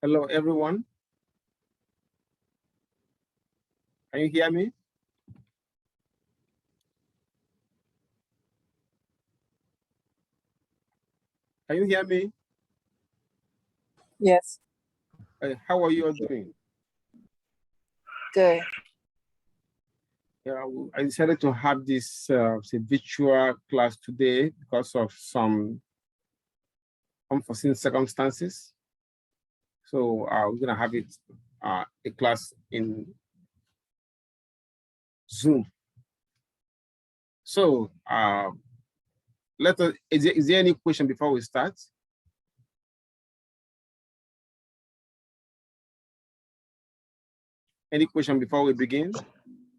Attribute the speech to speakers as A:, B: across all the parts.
A: Hello, everyone. Can you hear me? Can you hear me?
B: Yes.
A: How are you all doing?
B: Good.
A: Yeah, I decided to have this virtual class today because of some unforeseen circumstances. So we're gonna have it a class in Zoom. So is there any question before we start? Any question before we begin?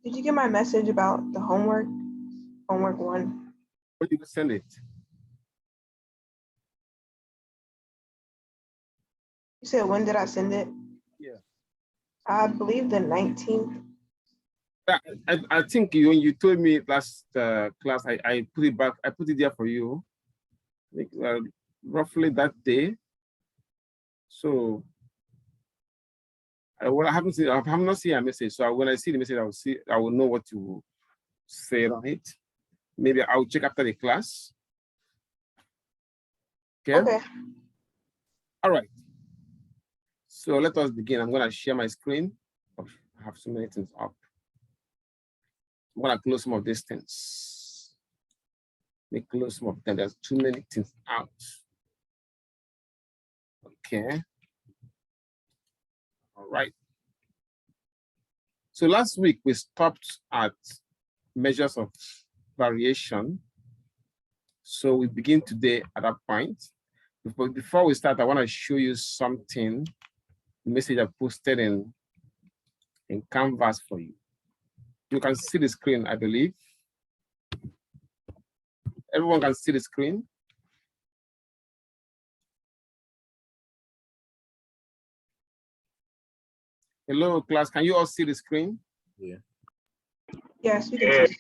C: Did you get my message about the homework? Homework 1.
A: Where did you send it?
C: You said, when did I send it?
A: Yeah.
C: I believe the 19th.
A: I think when you told me last class, I put it back, I put it there for you. I think, roughly that day. So I haven't seen, I have not seen a message. So when I see the message, I will know what to say on it. Maybe I'll check after the class. Okay.
C: Okay.
A: All right. So let us begin. I'm gonna share my screen. I have so many things up. I'm gonna close some of these things. Let me close some of them. There's too many things out. Okay. All right. So last week we stopped at measures of variation. So we begin today at that point. But before we start, I want to show you something, the message I posted in Canvas for you. You can see the screen, I believe. Everyone can see the screen. Hello, class. Can you all see the screen?
D: Yeah.
C: Yes, we can see.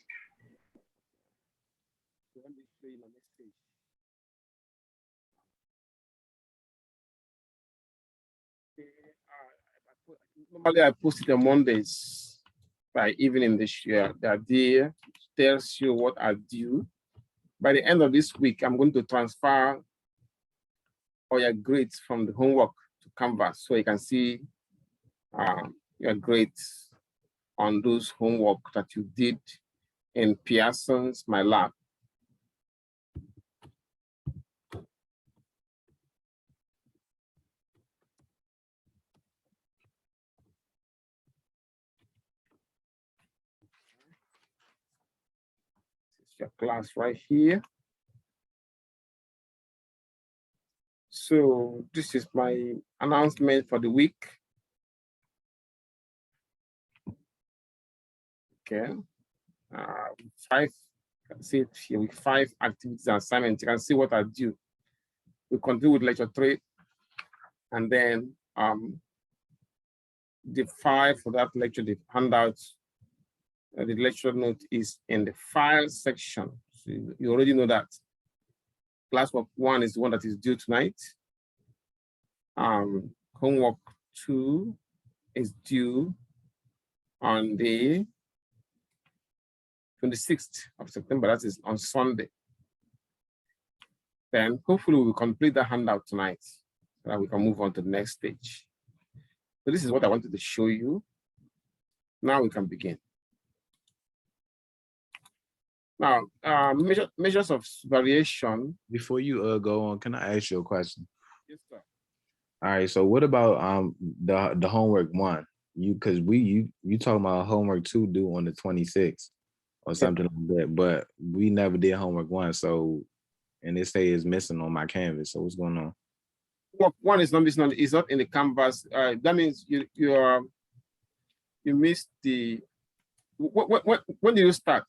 A: Normally, I post it on Mondays by evening this year. The idea tells you what I do. By the end of this week, I'm going to transfer all your grades from the homework to Canvas so you can see your grades on those homework that you did in Pearson's My Lab. This is your class right here. So this is my announcement for the week. Okay. 5, see it here with 5 activities and assignments. You can see what I do. We continue with lecture 3. And then the 5 for that lecture, the handouts, the lecture note is in the file section. So you already know that. Classwork 1 is the one that is due tonight. Homework 2 is due on the 26th of September, that is on Sunday. Then hopefully we'll complete the handout tonight so that we can move on to the next stage. So this is what I wanted to show you. Now we can begin. Now, measures of variation.
D: Before you go on, can I ask you a question?
A: Yes, sir.
D: All right. So what about the homework 1? You talking about homework 2 due on the 26th or something like that, but we never did homework 1. So, and it say it's missing on my Canvas. So what's going on?
A: Homework 1 is not missing. It's not in the Canvas. That means you missed the. When did you start?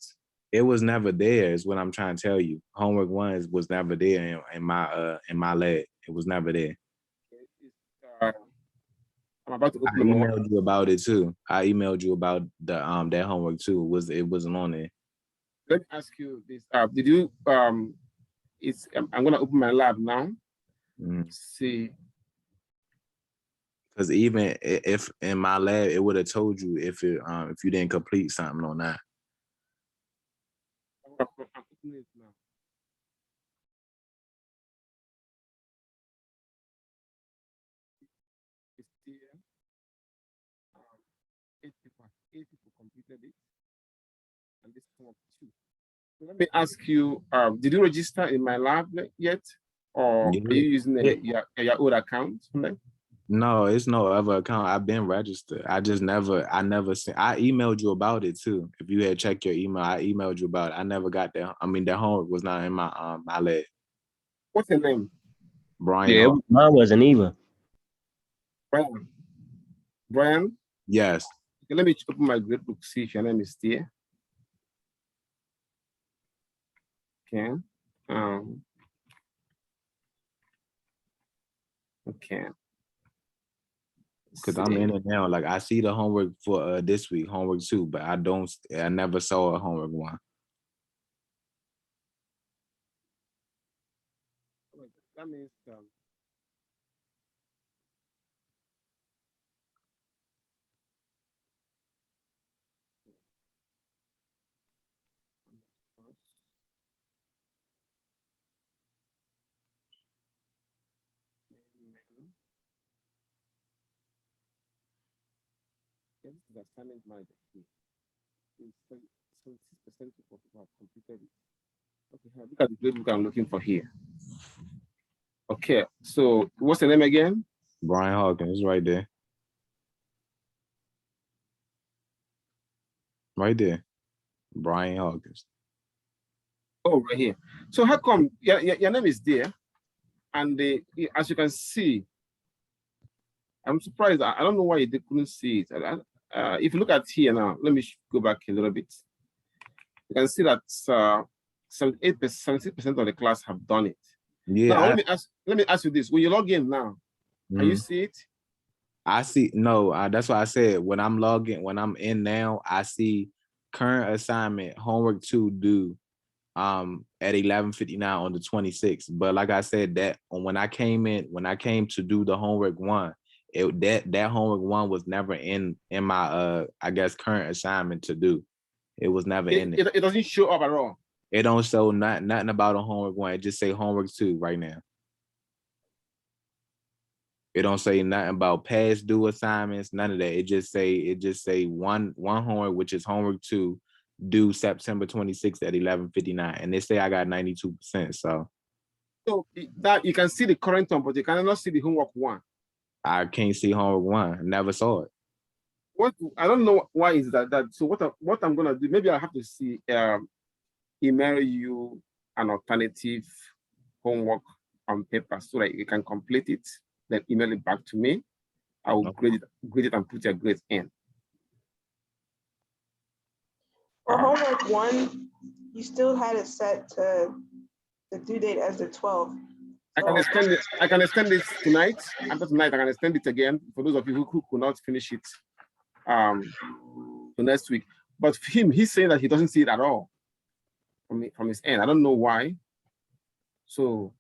D: It was never there. Is what I'm trying to tell you. Homework 1 was never there in my lab. It was never there.
A: I'm about to open
D: I emailed you about it too. I emailed you about the that homework too. It wasn't on there.
A: Let me ask you this. Did you I'm gonna open my lab now. See.
D: Because even if in my lab, it would have told you if you didn't complete something or not.
A: I'm opening it now. It's here. 8 people completed it, and this one two. So let me ask you, did you register in my lab yet? Or
D: Yeah.
A: are you using
D: Yeah.
A: your old account?
D: No, it's no other account. I've been registered. I never sent. I emailed you about it too. If you had checked your email, I emailed you about it. I never got that. I mean, that homework was not in my lab.
A: What's your name?
D: Brian.
B: Yeah,
D: Hall.
B: mine wasn't either.
A: Brian. Brian?
D: Yes.
A: Okay, let me open my gradebook, see if your name is there. Okay. Okay.
D: Because I'm in it now. Like I see the homework for this week, homework 2, but I never saw a homework 1.
A: That means this is assignment manager. It's 76% of people have completed it. Okay, look at the gradebook I'm looking for here. Okay, so what's the name again?
D: Brian Hawkins, right there. Right there. Brian Hawkins.
A: Oh, right here. So how come your name is there? And as you can see, I'm surprised. I don't know why they couldn't see it. If you look at here now, let me go back a little bit. You can see that 70% of the class have done it.
D: Yeah.
A: Now, let me ask you this. When you log in now, can you see it?
D: I see. No, that's why I said when I'm logging, when I'm in now, I see current assignment homework 2 due at 11:59 on the 26th. But like I said, that when I came to do the homework 1, that homework 1 was never in my I guess current assignment to do. It was never in it.
A: It doesn't show up at all.
D: It don't show nothing about a homework 1. It just say homework 2 right now. It don't say nothing about past due assignments, none of that. It just say one homework, which is homework 2, due September 26th at 11:59. And they say I got 92%. So
A: that you can see the current one, but you cannot see the homework 1.
D: I can't see homework 1. Never saw it.
A: What I don't know why is that. So what I'm gonna do, maybe I have to see email you an alternative homework on paper so that you can complete it, then email it back to me. I will grade it and put your grades in.
C: For homework 1, you still had it set to the due date as the 12th.
A: I can extend it. I can extend it tonight. After tonight, I can extend it again for those of you who could not finish it to next week. But for him, he's saying that he doesn't see it at all from his end. I don't know why. So,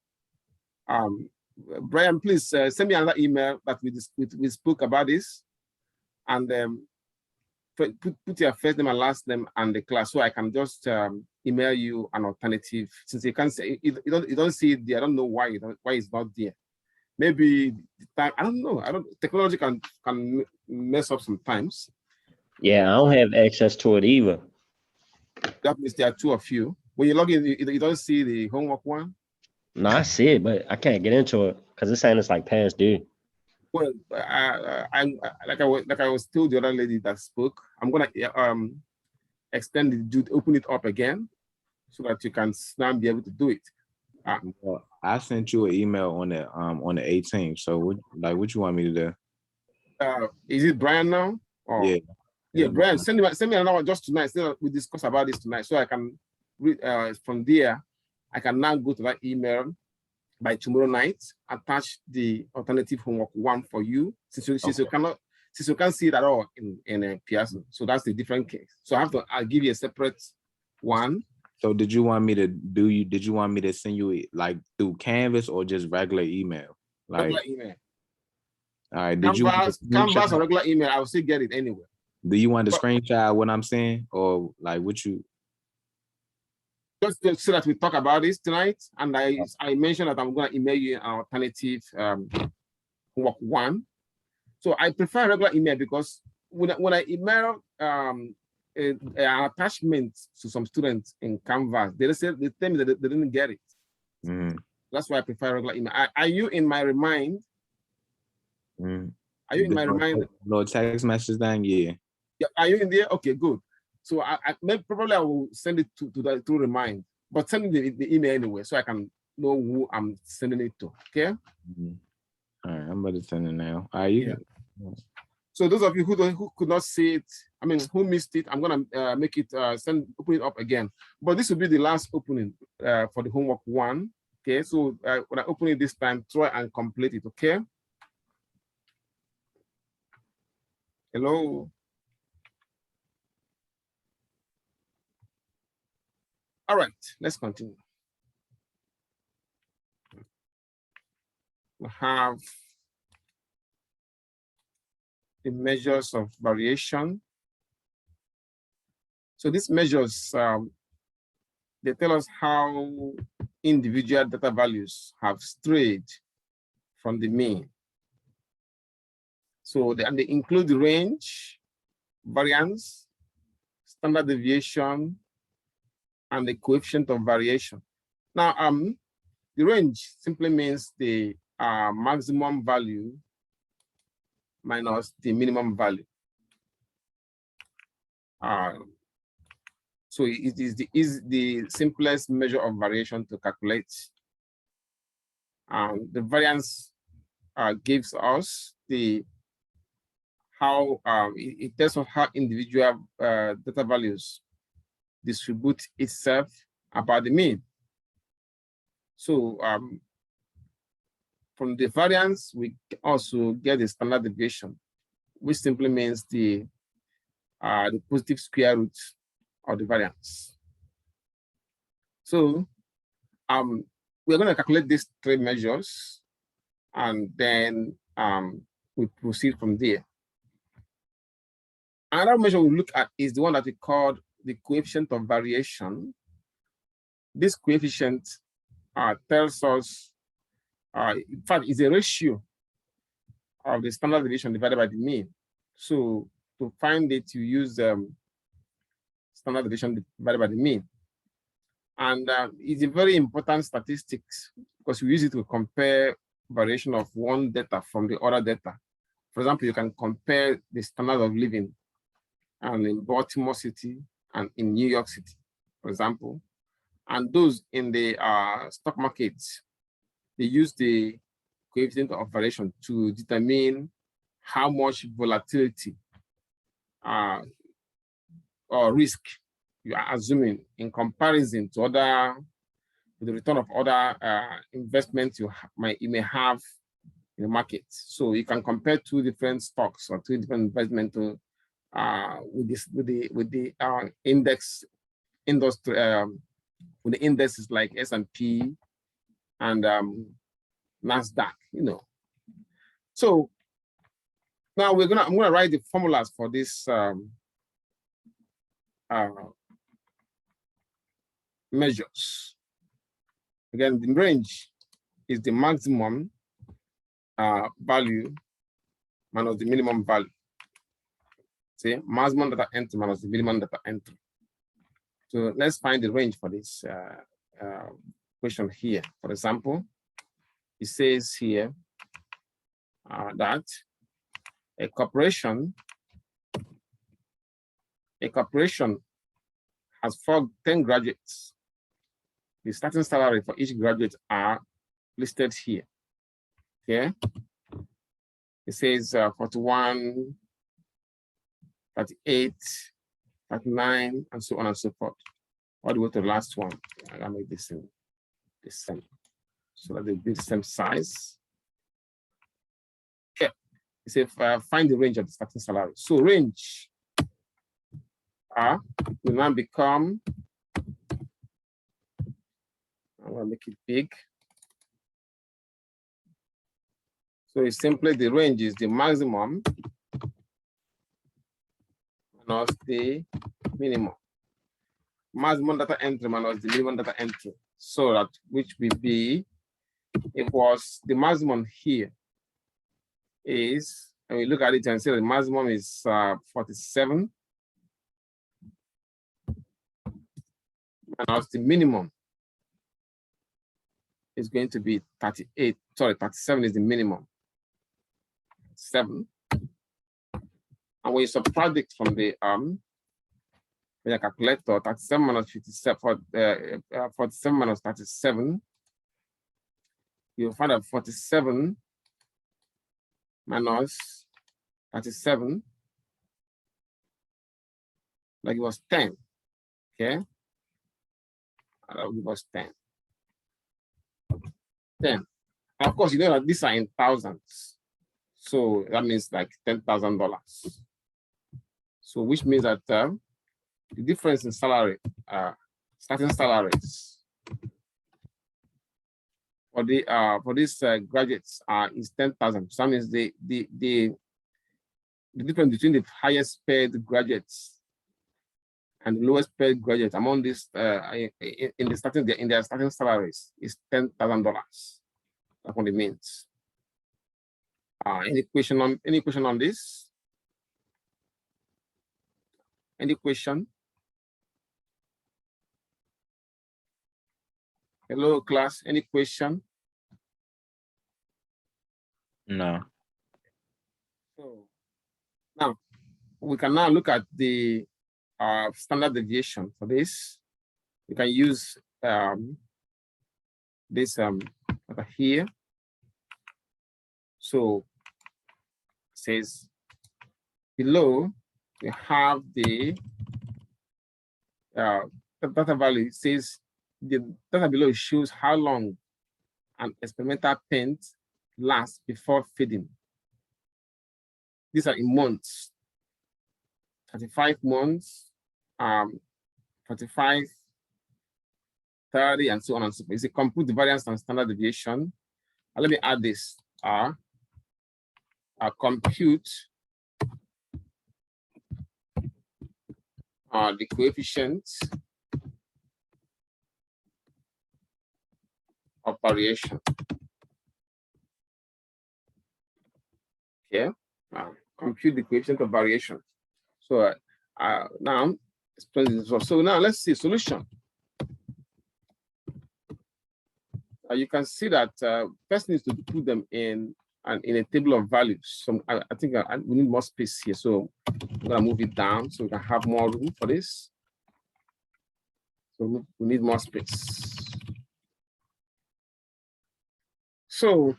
A: Brian, please send me another email that we spoke about this, and put your first name and last name and the class, so I can just email you an alternative. Since you can't say you don't see it there, I don't know why it's not there. Maybe the time, I don't know. Technology can mess up sometimes.
B: Yeah, I don't have access to it either.
A: That means there are 2 of you. When you log in, you don't see the homework 1.
B: No, I see it, but I can't get into it because it's saying it's like past due.
A: Well, I'm like I was told the other lady that spoke. I'm gonna extend it, open it up again, so that you can now be able to do it.
D: Well, I sent you an email on the 18th. So what you want me to do?
A: Is it Brian now? Or? Yeah, Brian, send me another one just tonight. So we discuss about this tonight, so I can read from there. I can now go to that email by tomorrow night, attach the alternative homework 1 for you, since you can't see it at all in a Pearson. So that's the different case. So I'll give you a separate one.
D: So did you want me to send you it like through Canvas or just regular email? Like
A: regular email.
D: All right. Did you want
A: Canvas,
D: to
A: Canvas or
D: screenshot?
A: regular email, I'll still get it anyway.
D: Do you want to
A: But-
D: screenshot what I'm saying, or like what you?
A: Just so that we talk about this tonight, and I mentioned that I'm going to email you an alternative homework 1. So I prefer regular email because when I email an attachment to some students in Canvas, they tell me that they didn't get it. That's why I prefer regular email. Are you in my remind? Are you in my remind?
D: No text message thing, yeah.
A: Yeah, are you in there? Okay, good. So probably I will send it to remind, but send me the email anyway, so I can know who I'm sending it to. Okay.
D: All right, I'm about to send it now. All right, you can.
A: So those of you who could not see it, I mean, who missed it, I'm gonna make it open it up again. But this will be the last opening for the homework 1. Okay, so when I open it this time, try and complete it. Okay. Hello. All right, let's continue. We have the measures of variation. So these measures, they tell us how individual data values have strayed from the mean. So they include the range, variance, standard deviation, and the coefficient of variation. Now, the range simply means the maximum value minus the minimum value. So it is the simplest measure of variation to calculate. The variance gives us how it tells us how individual data values distribute itself about the mean. So from the variance, we also get the standard deviation, which simply means the positive square root of the variance. So we're going to calculate these 3 measures, and then we proceed from there. Another measure we look at is the one that we call the coefficient of variation. This coefficient tells us, in fact, is a ratio of the standard deviation divided by the mean. So to find it, you use standard deviation divided by the mean. And it's a very important statistics because we use it to compare variation of one data from the other data. For example, you can compare the standard of living in Baltimore City and in New York City, for example. And those in the stock markets, they use the coefficient of variation to determine how much volatility or risk you are assuming in comparison to the return of other investments you may have in the market. So you can compare 2 different stocks or 2 different investments with the index industry with the indexes like S&P and NASDAQ, So now I'm gonna write the formulas for this measures. Again, the range is the maximum value minus the minimum value. See, maximum data entry minus the minimum data entry. So let's find the range for this question here. For example, it says here that a corporation has 10 graduates. The starting salary for each graduate are listed here. Okay. It says 41, 38, 39, and so on and so forth. All the way to the last one. I'll make this the same. So that they'll be the same size. Okay. It says find the range of the starting salary. So range will now become, I'm gonna make it big. So it's simply the range is the maximum minus the minimum. Maximum data entry minus the minimum data entry. So that which will be, it was the maximum here is, and we look at it and say the maximum is 47 minus the minimum is going to be 38. Sorry, 37 is the minimum. 7. And when you subtract it from the calculator, 37 minus 57, 47 minus 37, you'll find that 47 minus 37, like it was 10. Okay, that will give us 10. 10. And of course, you know that these are in thousands. So that means like $10,000. So which means that the difference in salary, starting salaries for these graduates is 10,000. So that means the difference between the highest paid graduates and the lowest paid graduates among this in their starting salaries is $10,000. That's what it means. Any question on this? Any question? Hello, class. Any question?
D: No.
A: So now we can now look at the standard deviation for this. We can use this over here. So it says below we have the data value. It says the data below shows how long an experimental paint lasts before feeding. These are in months. 35 months, 45, 30, and so on and so forth. It's a compute the variance and standard deviation. Let me add this. Compute the coefficients of variation. Okay, compute the coefficient of variation. So now, so now let's see solution. You can see that first needs to put them in a table of values. So I think we need more space here. So I'm gonna move it down so we can have more room for this. So we need more space. So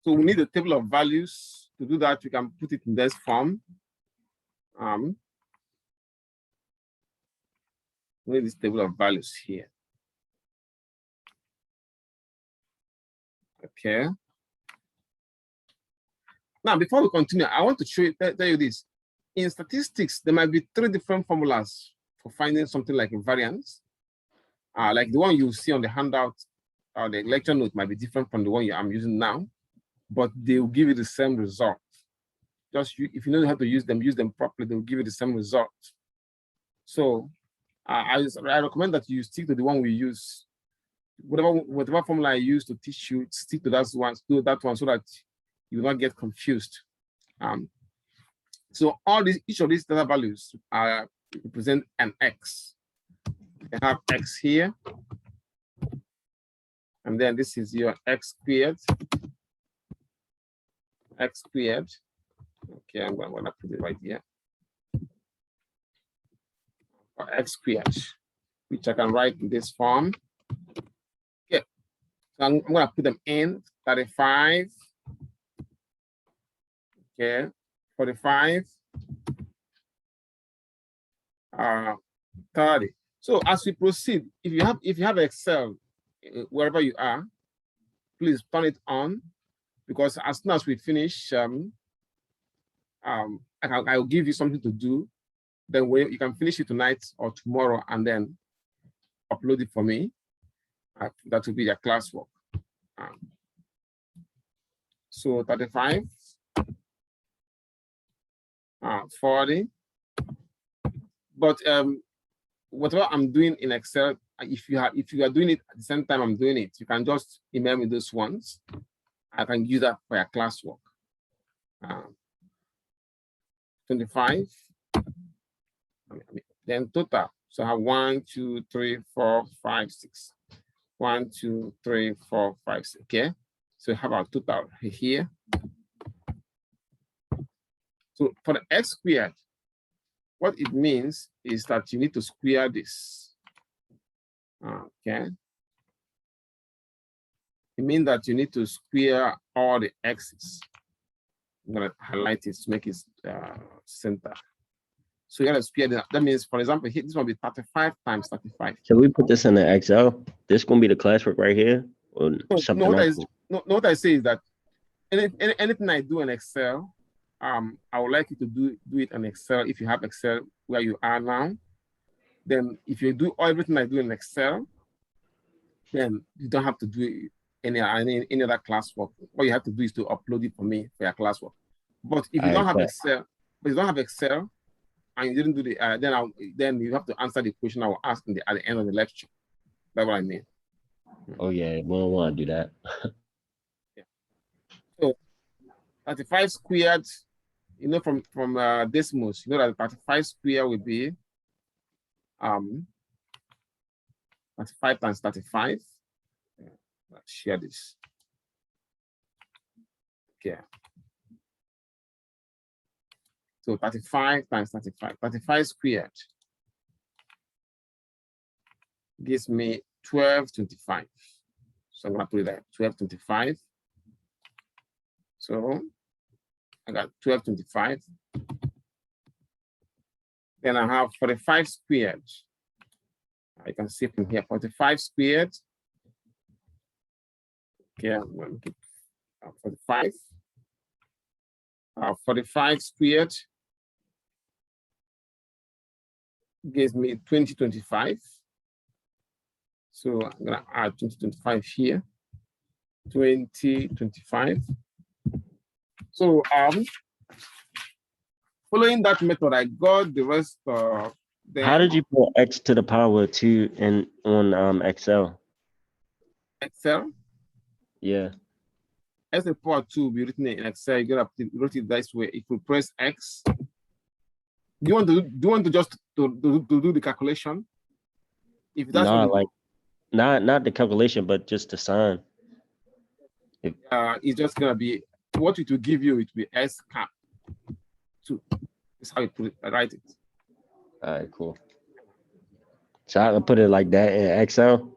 A: so we need a table of values. To do that, we can put it in this form. We need this table of values here. Okay. Now, before we continue, I want to tell you this. In statistics, there might be 3 different formulas for finding something like a variance. Like the one you see on the handout or the lecture note might be different from the one I'm using now, but they will give you the same result. Just if you know how to use them properly, they will give you the same result. So I recommend that you stick to the one we use. Whatever formula I use to teach you, stick to that one so that you will not get confused. So each of these data values represent an x. You have x here, and then this is your x squared. X squared. Okay, I'm gonna put it right here. Or x squared, which I can write in this form. Okay, so I'm gonna put them in 35. Okay, 45. 30. So as we proceed, if you have Excel wherever you are, please turn it on, because as soon as we finish, I'll give you something to do. Then you can finish it tonight or tomorrow and then upload it for me. That will be your classwork. So 35, 40. But whatever I'm doing in Excel, if you are doing it at the same time I'm doing it, you can just email me those ones. I can use that for your classwork. 25. Then total. So I have 1, 2, 3, 4, 5, 6. 1, 2, 3, 4, 5, 6. Okay. So how about total here? So for the x squared, what it means is that you need to square this. Okay. It means that you need to square all the x's. I'm going to highlight it to make it center. So you got to square that. That means, for example, here, this will be 35 times 35.
B: Can we put this in the Excel? This gonna be the classwork right here, or something else?
A: What I say is that anything I do in Excel, I would like you to do it in Excel. If you have Excel where you are now, then if you do everything I do in Excel, then you don't have to do any other classwork. All you have to do is to upload it for me for your classwork. But if you don't have Excel, and you didn't do the then you have to answer the question I will ask at the end of the lecture. That's what I mean.
B: Oh yeah, we don't want to do that.
A: Yeah. So 35 squared, you know, from decimals, you know that 35 squared will be 35 times 35. Let's share this. Okay. So 35 times 35. 35 squared gives me 1225. So I'm gonna put it there, 1225. So I got 1225. Then I have 45 squared. I can see from here, 45 squared. Okay, I'm going to keep 45. 45 squared gives me 2025. So I'm going to add 2025 here. 2025. So following that method, I got the rest of the.
B: How did you put x to the power 2 on Excel?
A: Excel?
B: Yeah.
A: As the power 2 will be written in Excel, you're gonna write it this way. If you press X, do you want to just to do the calculation? If that's
B: Nah,
A: what
B: like not the calculation, but just the sign.
A: It's just gonna be what it will give you. It will be S cap 2. That's how you put it. Write it.
B: All right, cool. So I can put it like that in Excel.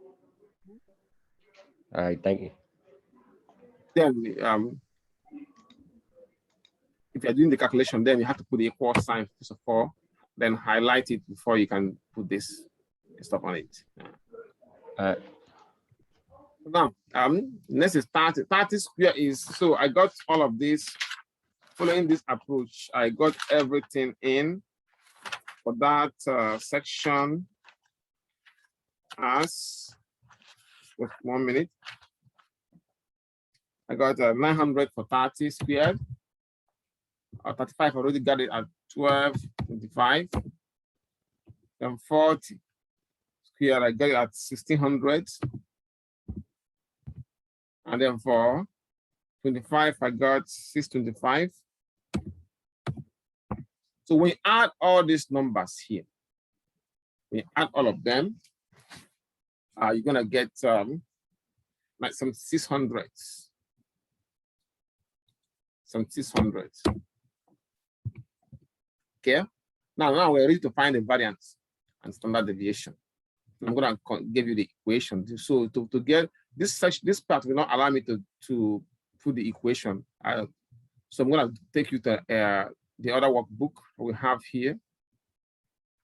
B: All right, thank you.
A: Then if you're doing the calculation, then you have to put the equal sign first of all, then highlight it before you can put this stuff on it.
B: All right.
A: Now, next is 30. 30 square is, so I got all of this. Following this approach, I got everything in for that section as, with 1 minute. I got 900 for 30 squared. 35 already got it at 1225. Then 40 squared, I got it at 1600. And then for 25, I got 625. So we add all these numbers here. We add all of them. You're gonna get like some 600s. Some 600s. Okay. Now we're ready to find the variance and standard deviation. I'm gonna give you the equation. So to get this part will not allow me to put the equation. So I'm gonna take you to the other workbook we have here.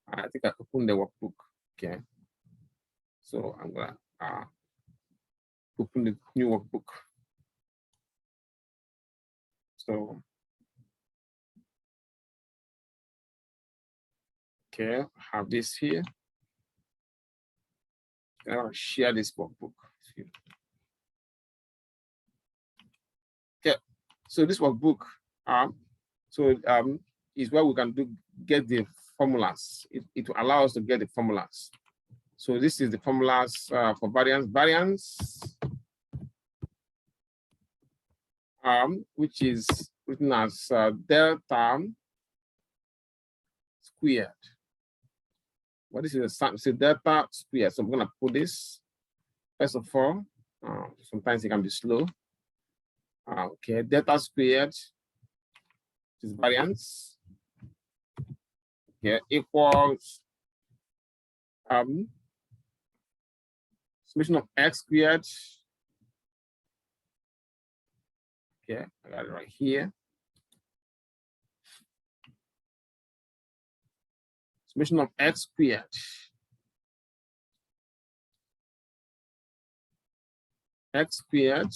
A: I think I opened the workbook. Okay. So I'm gonna open the new workbook. So okay, I have this here. I'll share this workbook. Okay. So this workbook, is where we can get the formulas. It will allow us to get the formulas. So this is the formulas for variance. Variance, which is written as delta squared. What is it? Delta squared. So I'm gonna put this first of all. Sometimes it can be slow. Okay, delta squared is variance. Okay, equals summation of x squared. Okay, I got it right here. Summation of x squared. X squared.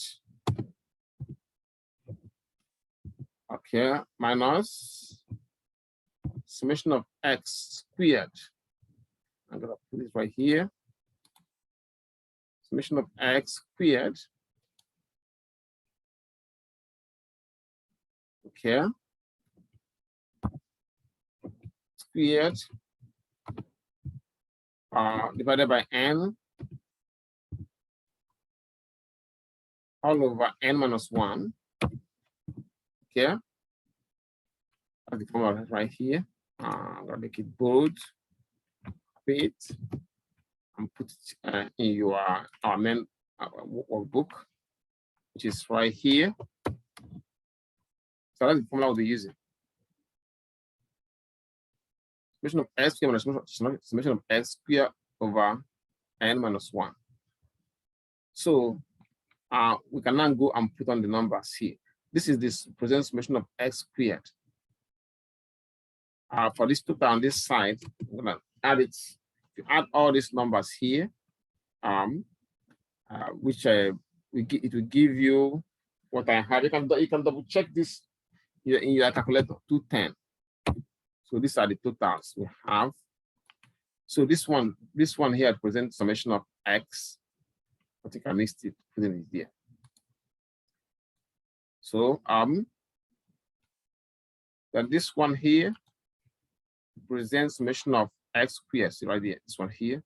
A: Okay, minus summation of x squared. I'm gonna put it right here. Summation of x squared. Okay. Squared divided by n all over n minus 1. Okay. That's the formula right here. I'm gonna make it bold, fit, and put it in your our main workbook, which is right here. So that's the formula we'll be using. Summation of x squared minus summation of x squared over n minus 1. So we can now go and put on the numbers here. This is this present summation of x squared. For this total on this side, I'm gonna add it. To add all these numbers here, which it will give you what I have. You can double check this in your calculator. 210. So these are the totals we have. So this one here presents summation of x. I think I missed it, putting it there. So that this one here presents summation of x squared, right there, this one here.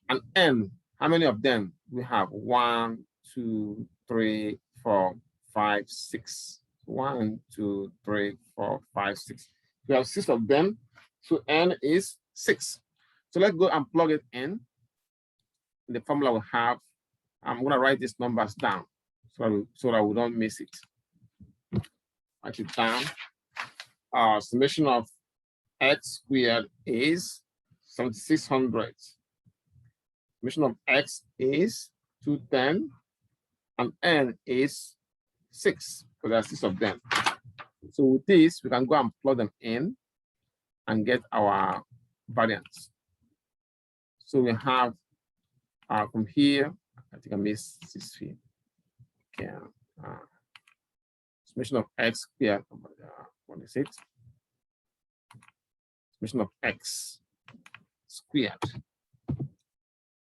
A: And n, how many of them we have? 1, 2, 3, 4, 5, 6. 1, 2, 3, 4, 5, 6. We have 6 of them. So n is 6. So let's go and plug it in the formula we have. I'm gonna write these numbers down so that we don't miss it. Write it down. Summation of x squared is 7600. Summation of x is 210, and n is 6, because there are 6 of them. So with this, we can go and plug them in and get our variance. So we have from here, I think I missed this here. Okay, summation of x squared. What is it? Summation of x squared.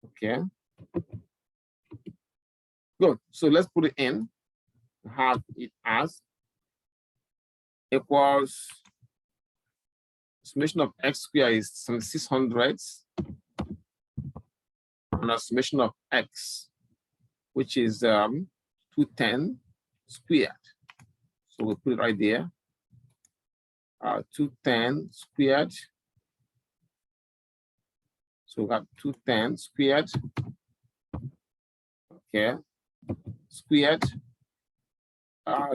A: Okay. Good. So let's put it in. Have it as equals summation of x squared is 7600, and a summation of x, which is 210 squared. So we'll put it right there. 210 squared. So we got 210 squared. Okay. Squared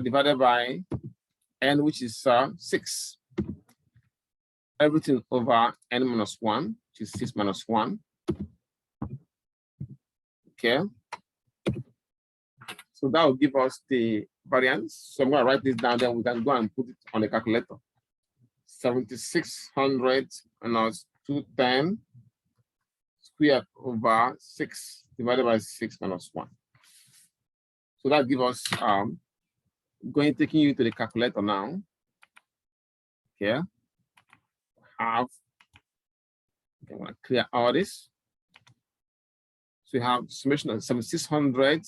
A: divided by n, which is 6. Everything over n minus 1, which is 6 minus 1. Okay. So that will give us the variance. So I'm going to write this down, then we can go and put it on the calculator. 7600 minus 210 squared over 6 divided by 6 minus 1. So that gives us taking you to the calculator now. Okay. I'm going to clear all this. So you have summation of 7600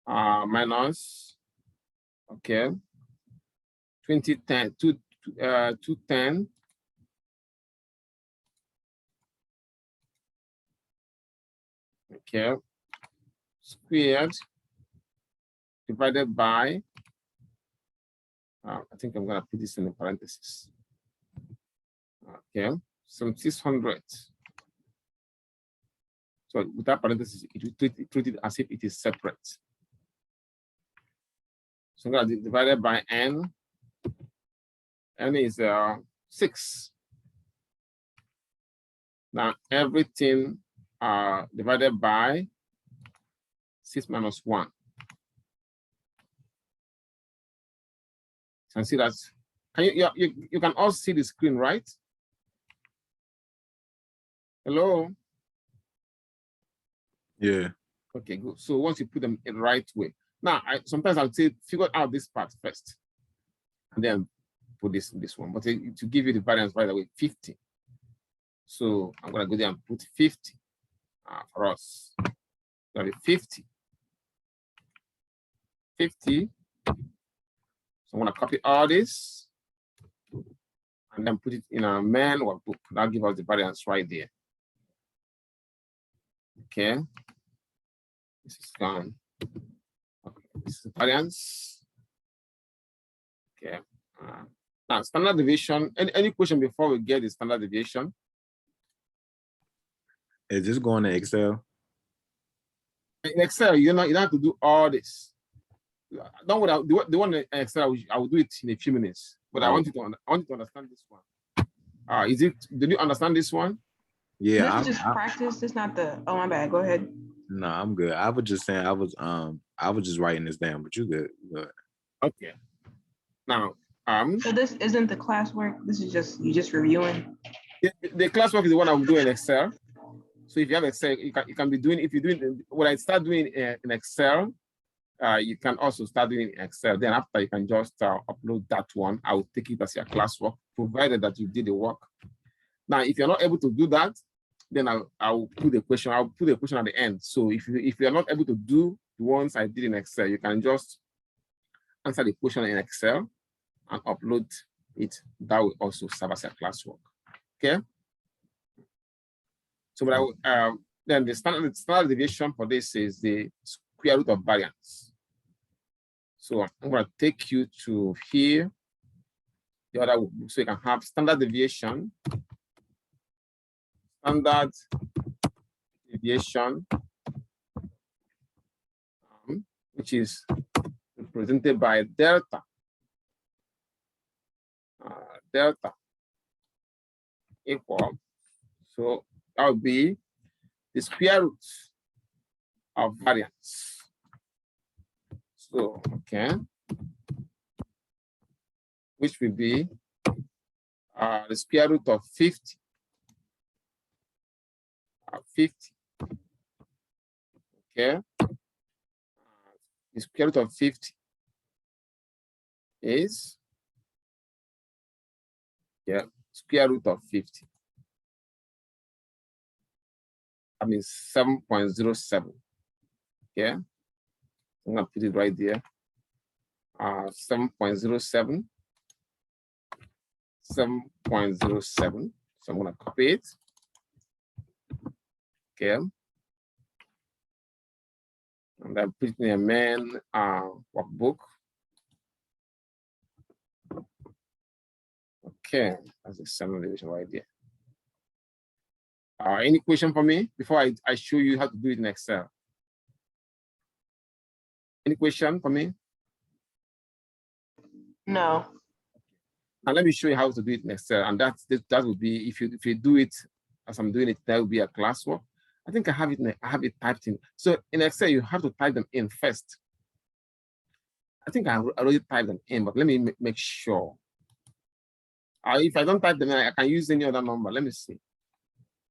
A: minus, okay, 2010, 210. Okay, squared divided by, I think I'm gonna put this in the parentheses. Okay, some 600. So without parentheses, it will treat it as if it is separate. So I'm gonna divide it by n. N is 6. Now everything divided by 6 minus 1. Can see that? Can you can all see the screen, right? Hello?
D: Yeah.
A: Okay, good. So once you put them in the right way. Now, sometimes I'll say figure out this part first, and then put this one. But to give you the variance right away, 50. So I'm gonna go there and put 50 for us. That'll be 50. 50. So I'm gonna copy all this and then put it in a main workbook. That'll give us the variance right there. Okay. This is gone. Okay. This is the variance. Okay. Now standard deviation. Any question before we get the standard deviation?
D: Is this going to Excel?
A: In Excel, you don't have to do all this. Don't worry, the one in Excel, I will do it in a few minutes. But I want you to understand this one. Did you understand this one?
D: Yeah.
C: This is just practice. This not the. Oh, my bad. Go ahead.
D: No, I'm good. I was just saying I was just writing this down, but you good. Good.
A: Okay. Now,
C: So this isn't the classwork. This is just you just reviewing.
A: The classwork is the one I'm doing in Excel. So if you have Excel, you can be doing. If you doing what I start doing in Excel, you can also start doing in Excel. Then after you can just upload that one. I will take it as your classwork, provided that you did the work. Now, if you're not able to do that, then I'll put the question. I'll put the question at the end. So if you're not able to do the ones I did in Excel, you can just answer the question in Excel and upload it. That will also serve as a classwork. Okay. So but then the standard deviation for this is the square root of variance. So I'm going to take you to here. The other, so you can have standard deviation. Standard deviation, which is represented by delta. Delta equal. So that would be the square root of variance. So, okay, which will be the square root of 50. 50. Okay. The square root of 50 is square root of 50. I mean 7.07. Okay. I'm gonna put it right there. 7.07. 7.07. So I'm gonna copy it. Okay. And then put it in a main workbook. Okay, that's the standard deviation right there. Any question for me before I show you how to do it in Excel? Any question for me?
C: No.
A: And let me show you how to do it in Excel. And that would be if you do it as I'm doing it, that would be a classwork. I think I have it typed in. So in Excel, you have to type them in first. I think I already typed them in, but let me make sure. If I don't type them in, I can use any other number. Let me see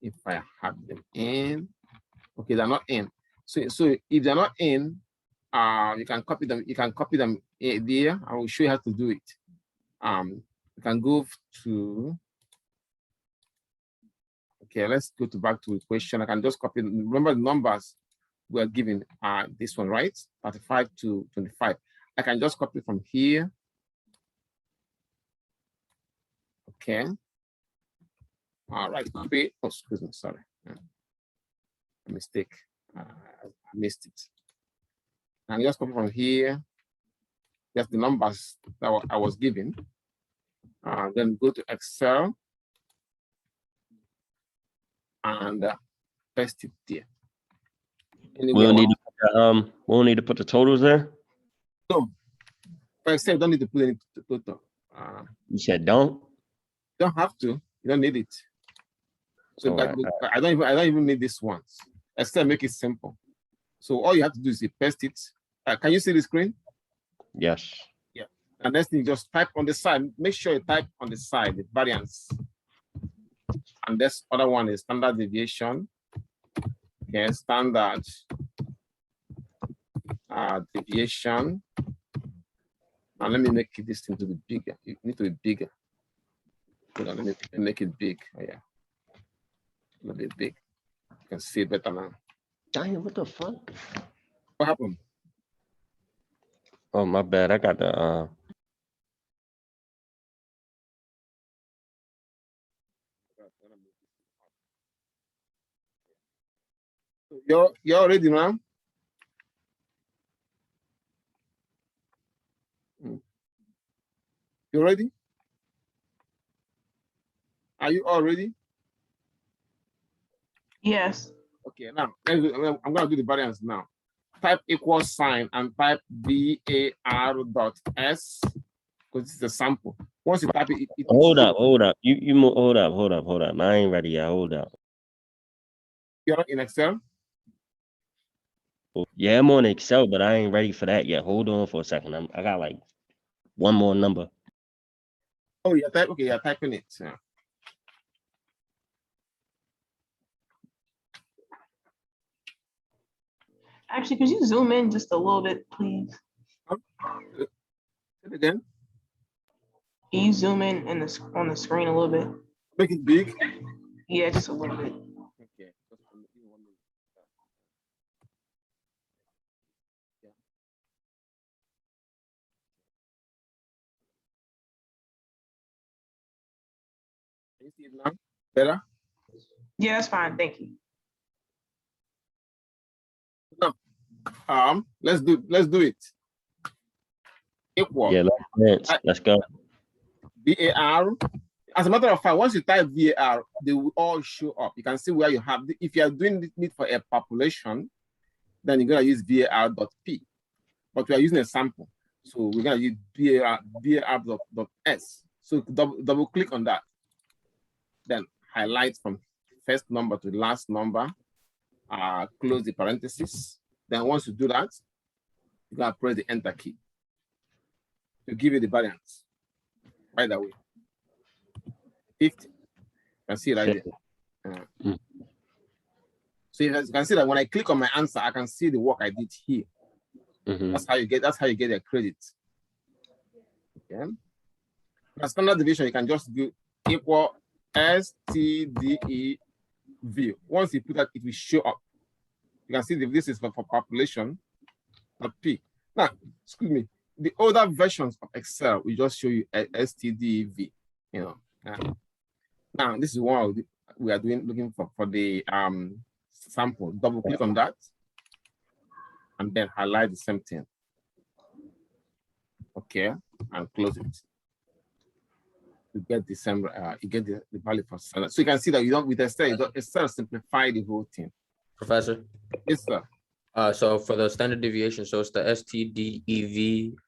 A: if I have them in. Okay, they're not in. So if they're not in, you can copy them. You can copy them there. I will show you how to do it. You can go to. Okay, let's go back to the question. I can just copy. Remember the numbers we're given this one, right? 35 to 25. I can just copy from here. Okay. All right. Oh, excuse me. Sorry. A mistake. I missed it. And just copy from here. Just the numbers that I was given. Then go to Excel and paste it there.
B: We'll need to put the totals there.
A: No, for Excel, don't need to put any total.
B: You said don't.
A: Don't have to. You don't need it. So
B: All right.
A: I don't even need this once. Excel make it simple. So all you have to do is you paste it. Can you see the screen?
B: Yes.
A: Yeah. And next thing, just type on the side. Make sure you type on the side the variance. And this other one is standard deviation. Okay, standard deviation. And let me make this thing to be bigger. It need to be bigger. Hold on, let me make it big. Oh, yeah. A little bit big. You can see it better now.
B: Dang, what the fuck?
A: What happened?
B: Oh, my bad. I got the
A: You're ready now? You ready? Are you all ready?
C: Yes.
A: Okay, now I'm gonna do the variance now. Type equal sign and type var.s because it's a sample. Once you type it,
B: hold up. You move. Hold up. I ain't ready yet. Hold up.
A: You're in Excel.
B: Yeah, I'm on Excel, but I ain't ready for that yet. Hold on for a second. I got like one more number.
A: Oh, you're typing. Okay, you're typing it. Yeah.
C: Actually, could you zoom in just a little bit, please?
A: Say it again.
C: Can you zoom in on the screen a little bit?
A: Make it big.
C: Yeah, just a little bit.
A: Okay. Yeah. Can you see it now? Better?
C: Yeah, that's fine. Thank you.
A: Let's do it. Equal.
B: Yeah, let's go.
A: VAR. As a matter of fact, once you type VAR, they will all show up. You can see where you have. If you are doing it for a population, then you're gonna use VAR.p. But we are using a sample, so we're gonna use VAR.s. So double click on that. Then highlight from first number to last number. Close the parentheses. Then once you do that, you're gonna press the enter key to give you the variance right away. 50. You can see it right there. So you can see that when I click on my answer, I can see the work I did here. That's how you get a credit. Okay. Now standard deviation, you can just do equal STDEV. Once you put that, it will show up. You can see that this is for population of P. Now, excuse me, the older versions of Excel will just show you STDEV. You know. Now this is what we are looking for the sample. Double click on that, and then highlight the same thing. Okay, and close it. You get the same. You get the value for standard. So you can see that you don't with Excel simplify the whole thing.
E: Professor?
A: Yes, sir.
E: So for the standard deviation, so it's the STDEV.S,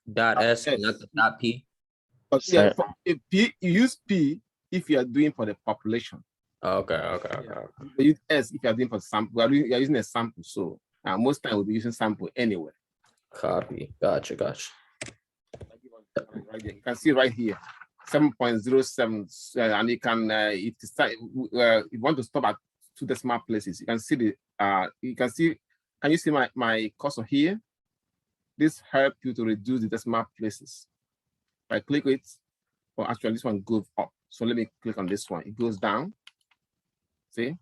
E: not the .P.
A: But yeah, if P, you use P if you are doing for the population.
E: Okay.
A: You use S if you are doing for sample. You are using a sample, so most time we'll be using sample anyway.
E: Copy. Gotcha.
A: Right there. You can see right here, 7.07, and you can if you want to stop at 2 decimal places, you can see the Can you see my cursor here? This helps you to reduce the decimal places. If I click it, well, actually this one goes up. So let me click on this one. It goes down. See,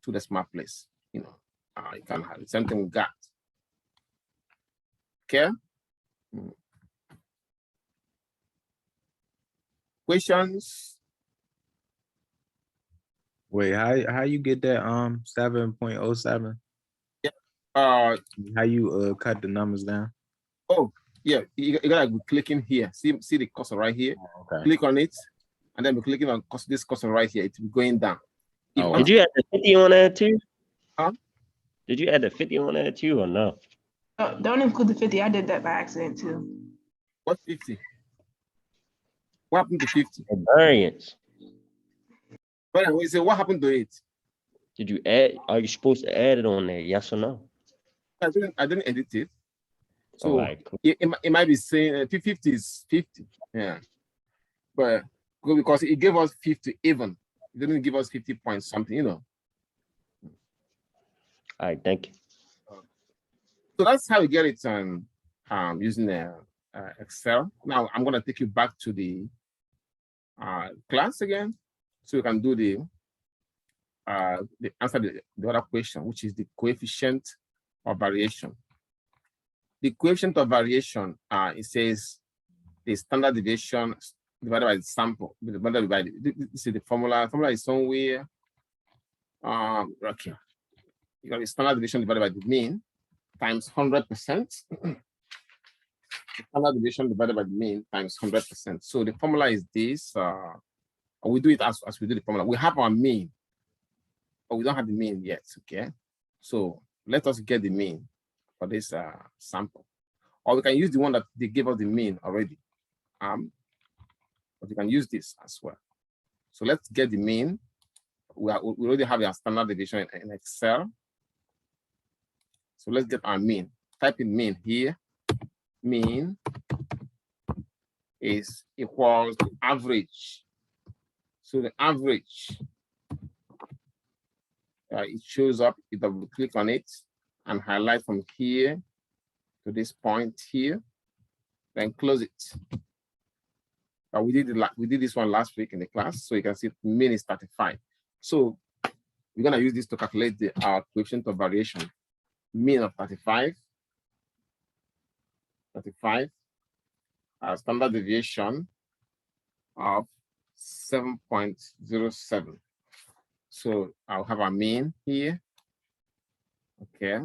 A: 2 decimal place. You know, You can have the same thing we got. Okay. Questions?
D: Wait, how you get that 7.07?
A: Uh,
D: How you cut the numbers down?
A: oh, yeah, you gotta be clicking here. See the cursor right here.
D: Okay.
A: Click on it, and then be clicking on this cursor right here. It's going down. If
D: Oh,
B: Did you add the 50 on that too?
A: Huh?
B: Did you add the 50 on that too or no?
C: Oh, don't include the 50. I did that by accident too.
A: What 50? What happened to 50?
B: The variance.
A: But anyway, so what happened to it?
B: Did you add? Are you supposed to add it on there? Yes or no?
A: I didn't edit it. So
B: All right, cool.
A: it might be saying 50 is 50. Yeah. But because it gave us 50 even. It didn't give us 50 point something, you know.
B: All right, thank you.
A: So that's how we get it using Excel. Now I'm gonna take you back to the class again, so we can do the answer the other question, which is the coefficient of variation. The coefficient of variation, it says the standard deviation divided by the sample, divided by this is the formula. Formula is somewhere. Okay. You got the standard deviation divided by the mean times 100%. Standard deviation divided by the mean times 100%. So the formula is this. We do it as we do the formula. We have our mean, but we don't have the mean yet. Okay. So let us get the mean for this sample, or we can use the one that they gave us the mean already. But you can use this as well. So let's get the mean. We already have our standard deviation in Excel. So let's get our mean. Type in mean here. Mean is equals to average. So the average, it shows up. You double click on it and highlight from here to this point here, then close it. We did this one last week in the class, so you can see mean is 35. So we're gonna use this to calculate our coefficient of variation. Mean of 35. Standard deviation of 7.07. So I'll have a mean here. Okay.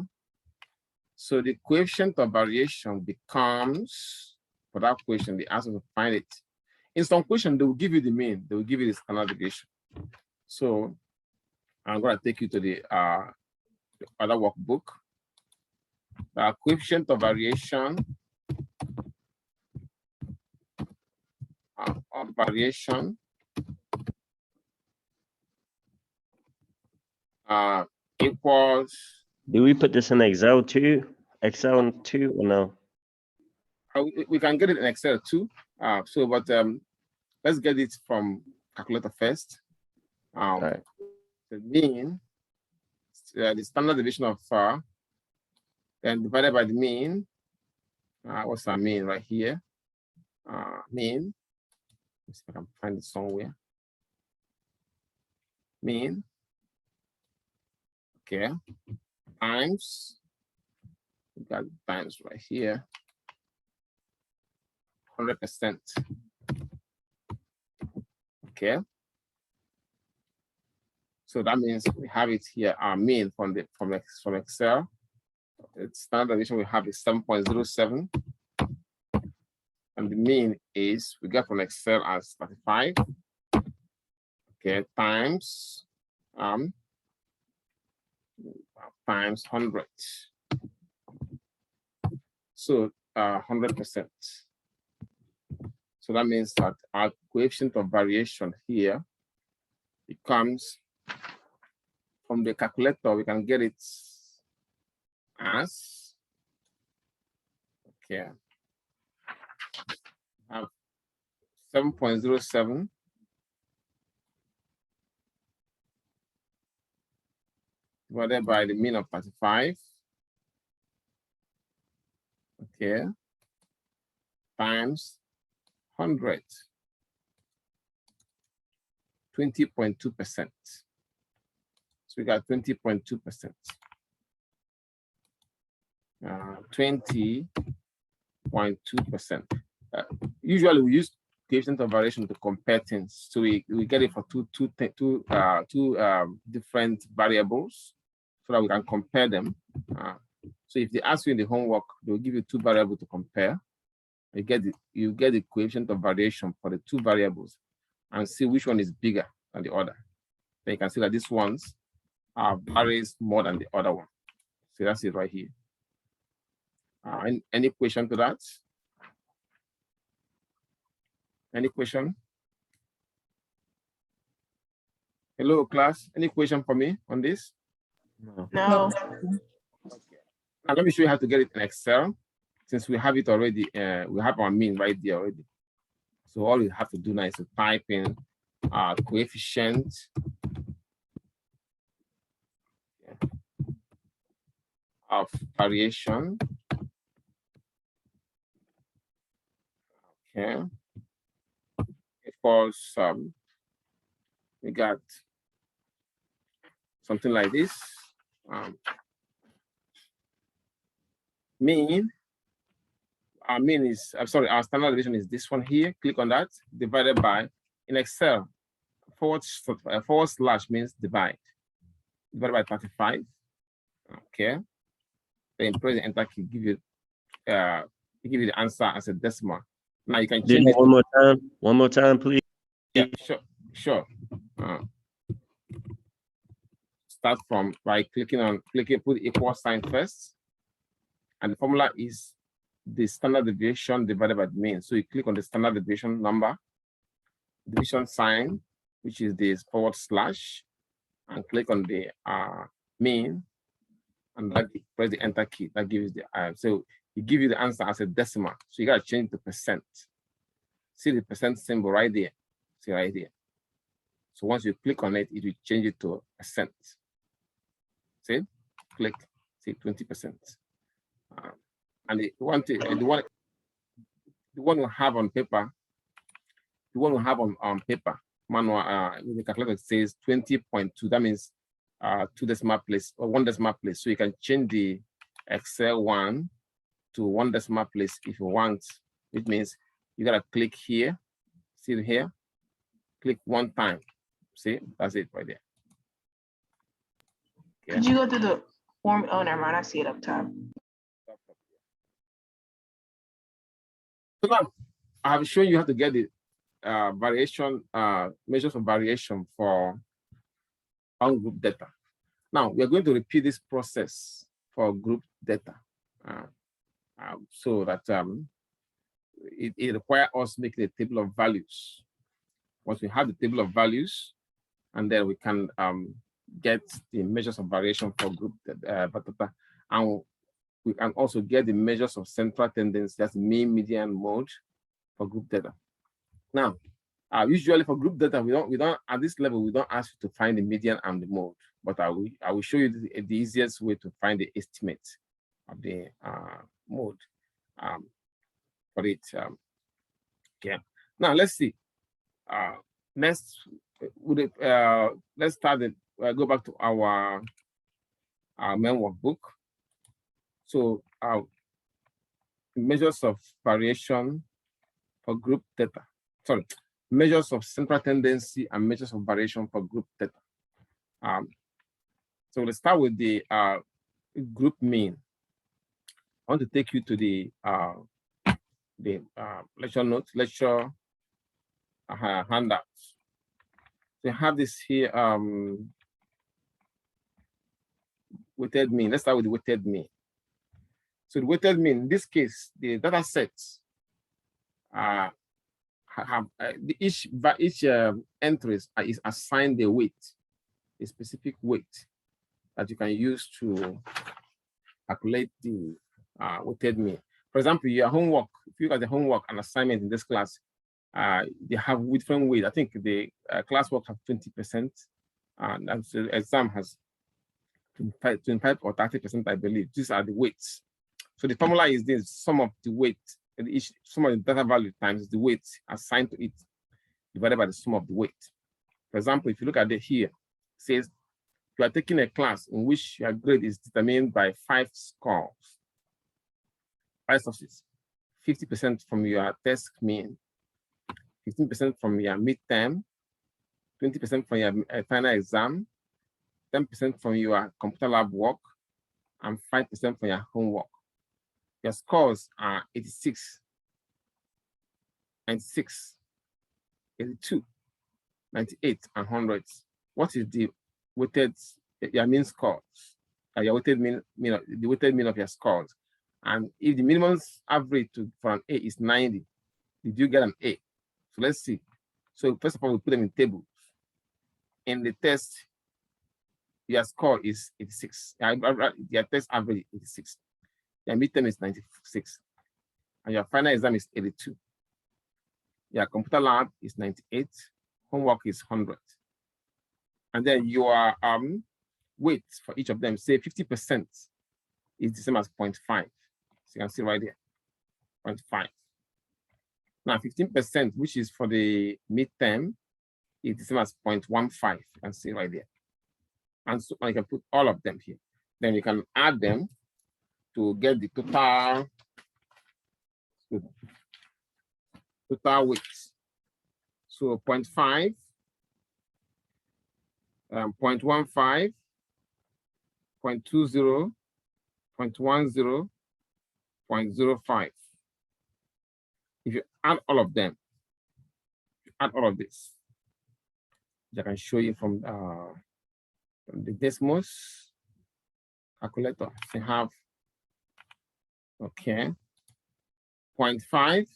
A: So the coefficient of variation becomes, for that question, the answer to find it. In some question, they will give you the mean, they will give you the standard deviation. So I'm going to take you to the other workbook. The coefficient of variation equals.
B: Do we put this in Excel too? Excel too or no?
A: We can get it in Excel too. But let's get it from calculator first.
B: Right.
A: The mean, the standard deviation of then divided by the mean. What's our mean right here? Mean. Let's see if I can find it somewhere. Mean. Okay. Times. We got times right here. 100%. Okay. So that means we have it here, our mean from Excel. Its standard deviation we have is 7.07. And the mean is we get from Excel as 35. Okay, times 100. So 100%. So that means that our coefficient of variation here, it comes from the calculator. We can get it as, okay, 7.07 divided by the mean of 35. Okay, times 100, 20.2%. So we got 20.2%. 20.2%. Usually we use coefficient of variation to compare things. So we get it for two different variables so that we can compare them. So if they ask you in the homework, they'll give you two variables to compare. You get the coefficient of variation for the two variables and see which one is bigger than the other. Then you can see that this one's varies more than the other one. So that's it right here. Any question to that? Any question? Hello, class. Any question for me on this?
C: No.
A: Okay. Now let me show you how to get it in Excel. Since we have it already, we have our mean right there already. So all you have to do now is to type in coefficient of variation. Okay. Of course, we got something like this. Mean. Our mean is, I'm sorry, our standard deviation is this one here. Click on that, divided by, in Excel, forward slash means divide. Divided by 35. Okay. Then press the enter key, give you the answer as a decimal. Now you can change it.
B: One more time. One more time, please.
A: Yeah, sure. Start from by put the equal sign first. And the formula is the standard deviation divided by the mean. So you click on the standard deviation number, division sign, which is this forward slash, and click on the mean, and press the enter key. That gives the so it gives you the answer as a decimal. So you gotta change the percent. See the percent symbol right there. See right there. So once you click on it, it will change it to percent. See, click, see 20%. And the one we have on paper, manual the calculator says 20.2. That means 2 decimal place or 1 decimal place. So you can change the Excel one to 1 decimal place if you want, which means you gotta click here, see it here, click one time. See, that's it right there. Okay.
C: Could you go through the form? Oh, never mind. I see it up top.
A: So now I have shown you how to get the variation, measures of variation for group data. Now we are going to repeat this process for group data, so that it requires us making a table of values. Once we have the table of values, and then we can get the measures of variation for group data, and we can also get the measures of central tendency, that's mean, median, mode for group data. Now, usually for group data, we don't at this level we don't ask you to find the median and the mode, but I will show you the easiest way to find the estimate of the mode for it. Okay. Now let's see. Let's start it. Go back to our main workbook. So measures of variation for group data. Sorry, measures of central tendency and measures of variation for group data. So let's start with the group mean. I want to take you to the lecture notes, lecture handouts. So you have this here, weighted mean. Let's start with the weighted mean. So the weighted mean, in this case, the data sets have each entries is assigned a weight, a specific weight that you can use to calculate the weighted mean. For example, your homework, if you look at the homework and assignment in this class, they have different weight. I think the classwork have 20%, and the exam has 25 or 30%, I believe. These are the weights. So the formula is this: sum of the weight, sum of the data value times the weight assigned to it, divided by the sum of the weight. For example, if you look at it here, it says you are taking a class in which your grade is determined by 5 scores. 5 sources, 50% from your test mean, 15% from your midterm, 20% from your final exam, 10% from your computer lab work, and 5% from your homework. Your scores are 86, 96, 82, 98, and 100. What is the weighted, your mean scores? Your weighted mean, the weighted mean of your scores. And if the minimum average for an A is 90, did you get an A? So let's see. So first of all, we put them in tables. In the test, your score is 86. Your test average is 86. Your midterm is 96. And your final exam is 82. Your computer lab is 98. Homework is 100. And then your weight for each of them, say 50% is the same as 0.5. So you can see right there, 0.5. Now 15%, which is for the midterm, is the same as 0.15. You can see right there. And so I can put all of them here. Then you can add them to get the total weight. So 0.5, 0.15, 0.20, 0.10, 0.05. If you add all of them, add all of this, I can show you from the Desmos calculator. You have, okay, 0.5,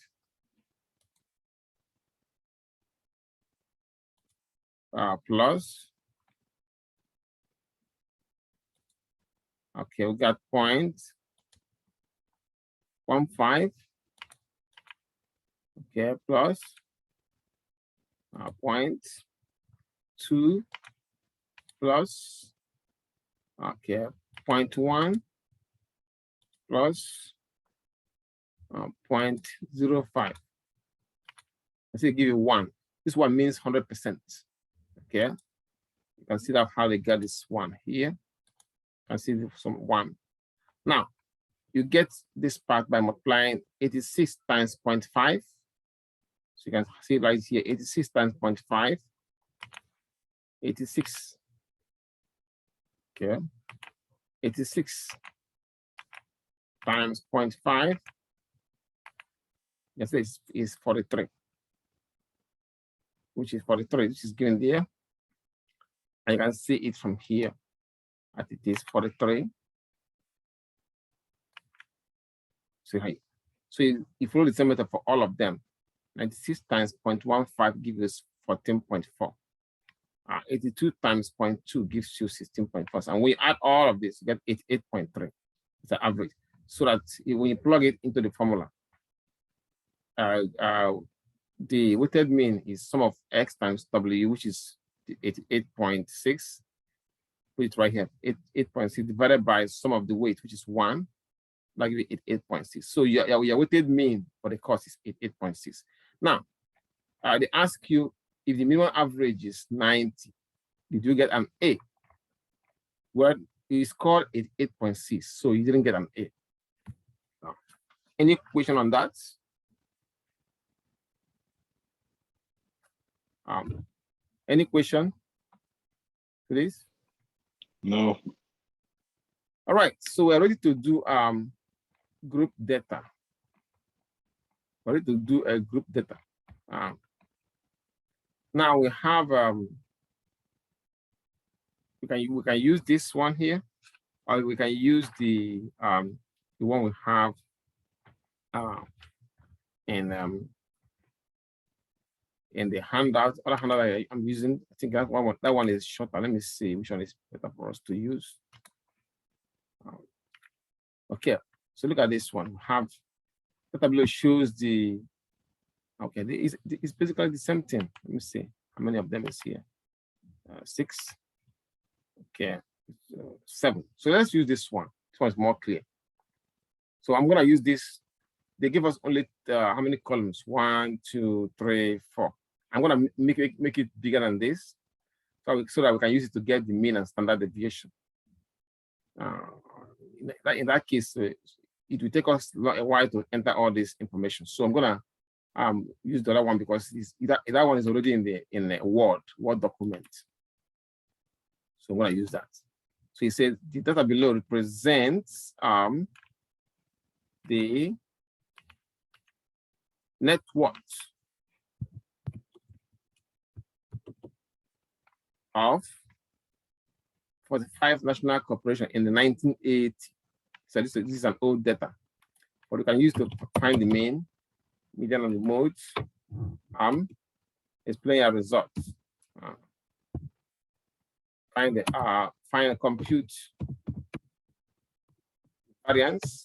A: plus, okay, we got 0.15, okay, plus 0.2 plus, okay, 0.1 plus 0.05. I say give you 1. This one means 100%. Okay, you can see that how they get this one here. You can see some 1. Now you get this part by multiplying 86 times 0.5. So you can see right here, 86 times 0.5, 86. Okay, 86 times 0.5. Yes, this is 43, which is 43, which is given there. And you can see it from here, that it is 43. So you follow the same method for all of them. 96 times 0.15 gives us 14.4. 82 times 0.2 gives you 16.4. And we add all of this, you get 88.3. It's the average. So that when you plug it into the formula, the weighted mean is sum of X times W, which is 88.6. Put it right here, 8.6 divided by sum of the weight, which is 1. That gives you 8.6. So your weighted mean for the course is 8.6. Now, they ask you if the minimum average is 90, did you get an A? Well, you scored 8.6, so you didn't get an A. Any question on that? Any question to this?
F: No.
A: All right, so we're ready to do group data. We're ready to do a group data. Now we have we can use this one here, or we can use the one we have in the handout. Other handout I'm using, I think that one is shorter. Let me see which one is better for us to use. Okay, so look at this one. We have the tableau shows the, okay, it's basically the same thing. Let me see how many of them is here. 6. Okay, 7. So let's use this one. This one is more clear. So I'm gonna use this. They give us only how many columns? 1, 2, 3, 4. I'm gonna make it bigger than this, so that we can use it to get the mean and standard deviation. In that case, it will take us a while to enter all this information. So I'm gonna use the other one because that one is already in the Word document. So I'm gonna use that. So he says the data below represents the net worth of 45 national corporations in the 1980s. So this is an old data, but you can use to find the mean, median, and the modes. Displaying a result. Find and compute variance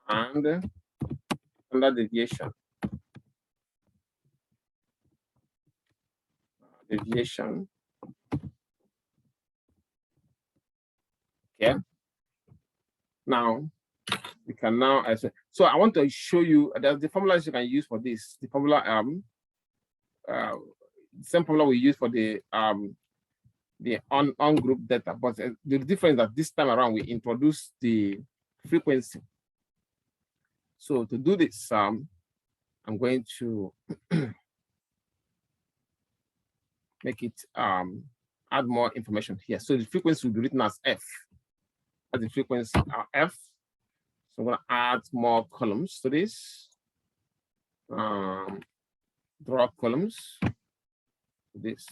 A: and standard deviation. Okay. Now we can now so I want to show you there's the formulas you can use for this. The formula same formula we use for the on-group data, but the difference that this time around we introduce the frequency. So to do this, I'm going to make it add more information here. So the frequency will be written as F. As the frequency F. So I'm going to add more columns to this. Draw columns to this.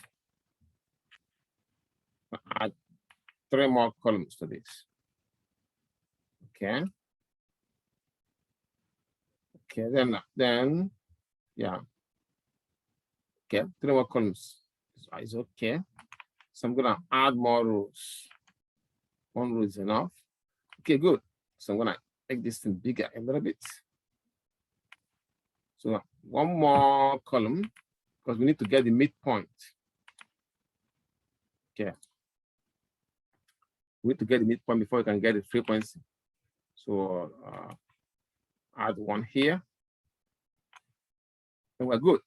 A: Add 3 more columns to this. Okay. Okay, then yeah. Okay, 3 more columns is okay. So I'm gonna add more rows. 1 row is enough. Okay, good. So I'm gonna make this thing bigger a little bit. So 1 more column because we need to get the midpoint. Okay. We need to get the midpoint before we can get the frequency. So add 1 here. And we're good.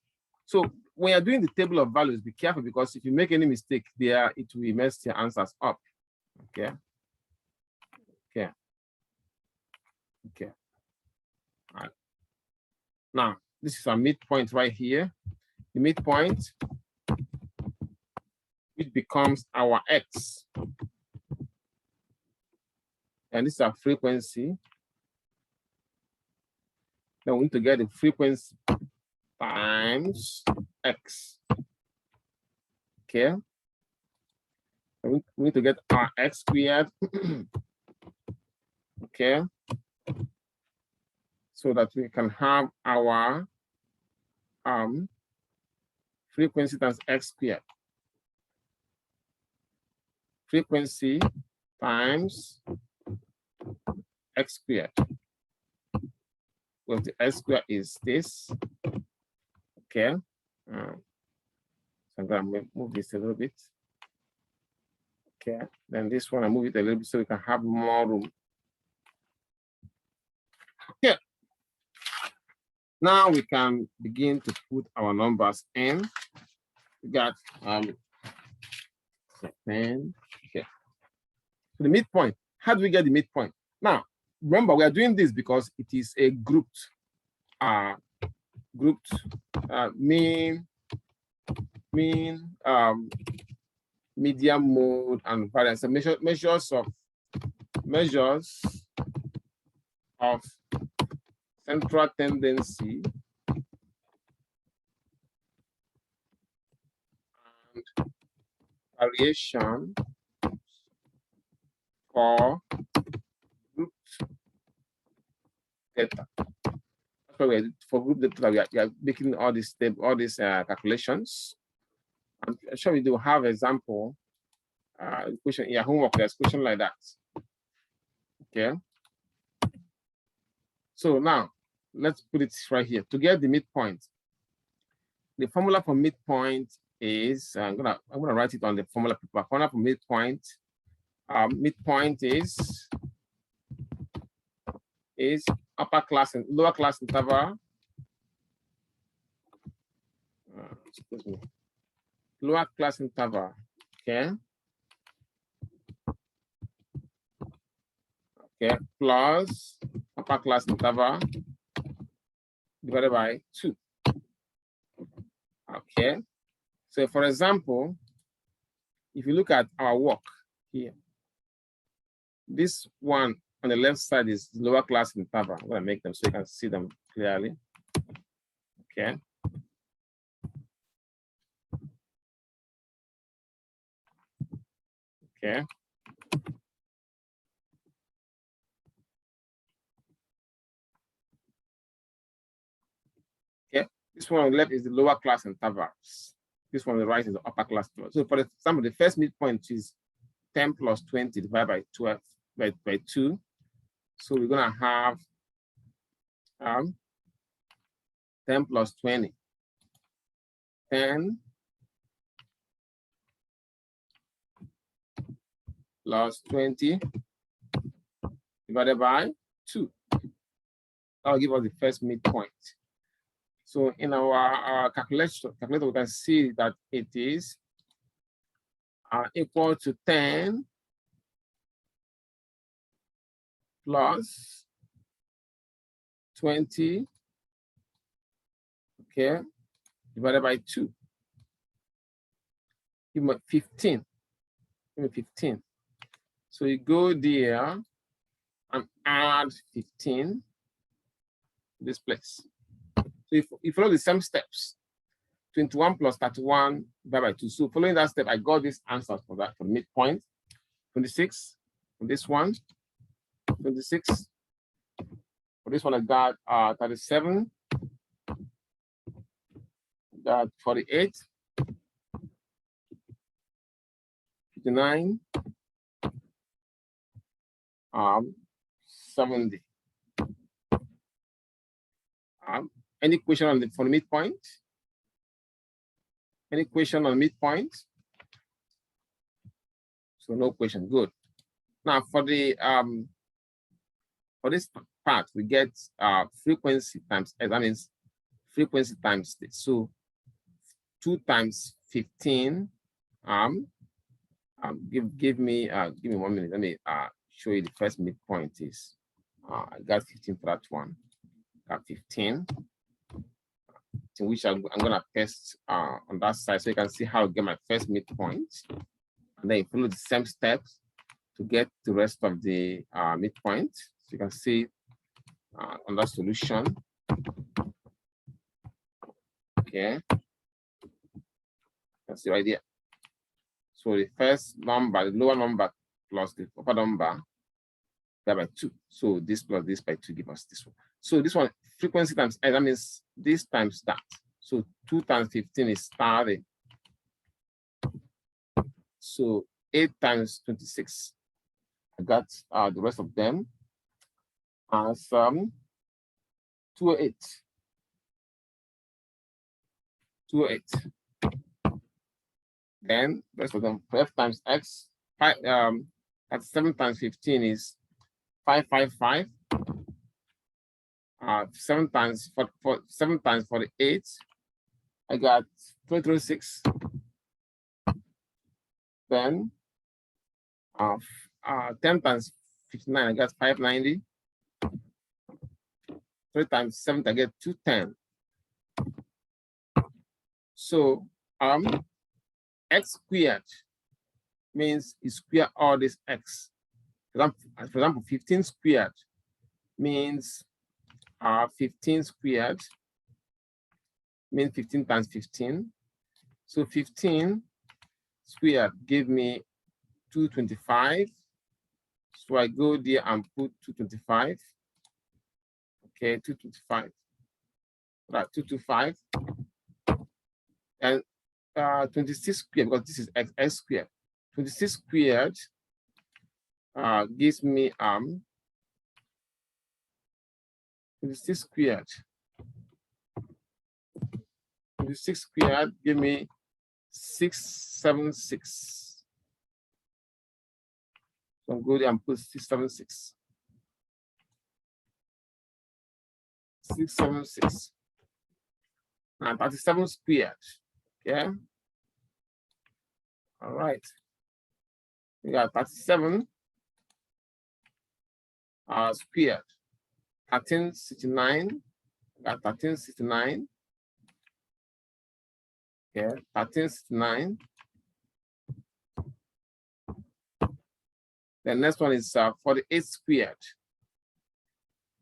A: So when you're doing the table of values, be careful because if you make any mistake there, it will mess your answers up. Okay. Okay. Okay. All right. Now, this is our midpoint right here. The midpoint, which becomes our X. And this is our frequency. Then we need to get the frequency times X. Okay. We need to get our X squared. Okay. So that we can have our frequency times X squared. Frequency times X squared. Well, the X squared is this. Okay. So I'm gonna move this a little bit. Okay. Then this one I move it a little bit so we can have more room. Okay. Now we can begin to put our numbers in. We got 10. Okay. So the midpoint. How do we get the midpoint? Now, remember, we are doing this because it is a grouped mean, median, mode, and variance. So measures of central tendency and variation for grouped data. For group data, we are making all these calculations. I'm sure we do have example question in your homework. There's question like that. Okay. So now let's put it right here. To get the midpoint, the formula for midpoint is I'm gonna write it on the formula paper. Formula for midpoint. Midpoint is upper class and lower class interval. Excuse me. Lower class interval. Okay. okay, plus upper class interval divided by 2. Okay, so for example, if you look at our work here, this one on the left side is lower class interval. I'm going to make them so you can see them clearly. Okay. Okay. Okay. This one on the left is the lower class intervals. This one on the right is the upper class. So for example, the first midpoint is 10 plus 20 divided by 12 by 2. So we're gonna have 10 plus 20. 10 plus 20 divided by 2. That'll give us the first midpoint. So in our calculator, we can see that it is equal to 10 plus 20, okay, divided by 2. Give me 15. Give me 15. So you go there and add 15 to this place. So if you follow the same steps, 21 plus 31 divided by 2. So following that step, I got this answer for that, for the midpoint. 26 for this one, 26. For this one, I got 37. Got 48. 59. 70. Any question on for the midpoint? Any question on midpoint? So no question. Good. Now for the for this part, we get frequency times x. That means frequency times this. So 2 times 15. Give me 1 minute. Let me show you the first midpoint is. I got 15 for that one. Got 15. In which I'm gonna paste on that side so you can see how to get my first midpoint. And then you follow the same steps to get the rest of the midpoint. So you can see on that solution. Okay. That's the idea. So the first number, the lower number plus the upper number by 2. So this plus this by 2 give us this one. So this one, frequency times x, that means this times that. So 2 times 15 is 30. So 8 times 26. I got the rest of them as 208. 208. Then the rest of them, 12 times x, 5, that's 7 times 15 is 555. 7 times 48, I got 236. Then 10 times 59, I got 590. 3 times 7, I get 210. So x squared means you square all this x. For example, 15 squared means 15 squared means 15 times 15. So 15 squared gave me 225. So I go there and put 225. Okay, 225. Right, 225. And 26 squared, because this is x squared. 26 squared gives me 26 squared. 26 squared give me 676. So I'll go there and put 676. 676. Now 37 squared. Okay. All right. We got 37 squared. 1369. Got 1369. Okay, 1369. The next one is 48 squared.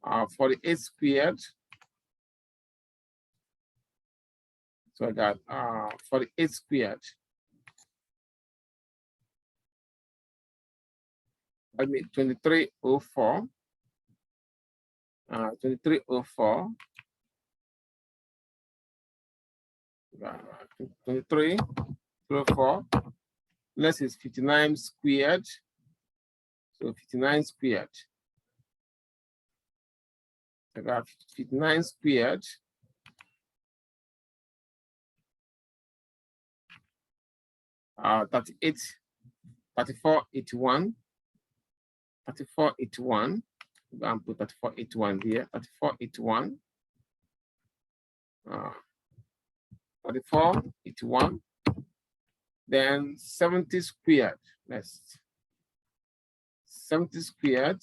A: 48 squared. So I got 48 squared. I mean 2304. 2304. 2304. Less is 59 squared. So 59 squared. I got 59 squared. Uh, 38, 3481. 3481. I'm going to put 3481 here. 3481. 3481. Then 70 squared. Next. 70 squared.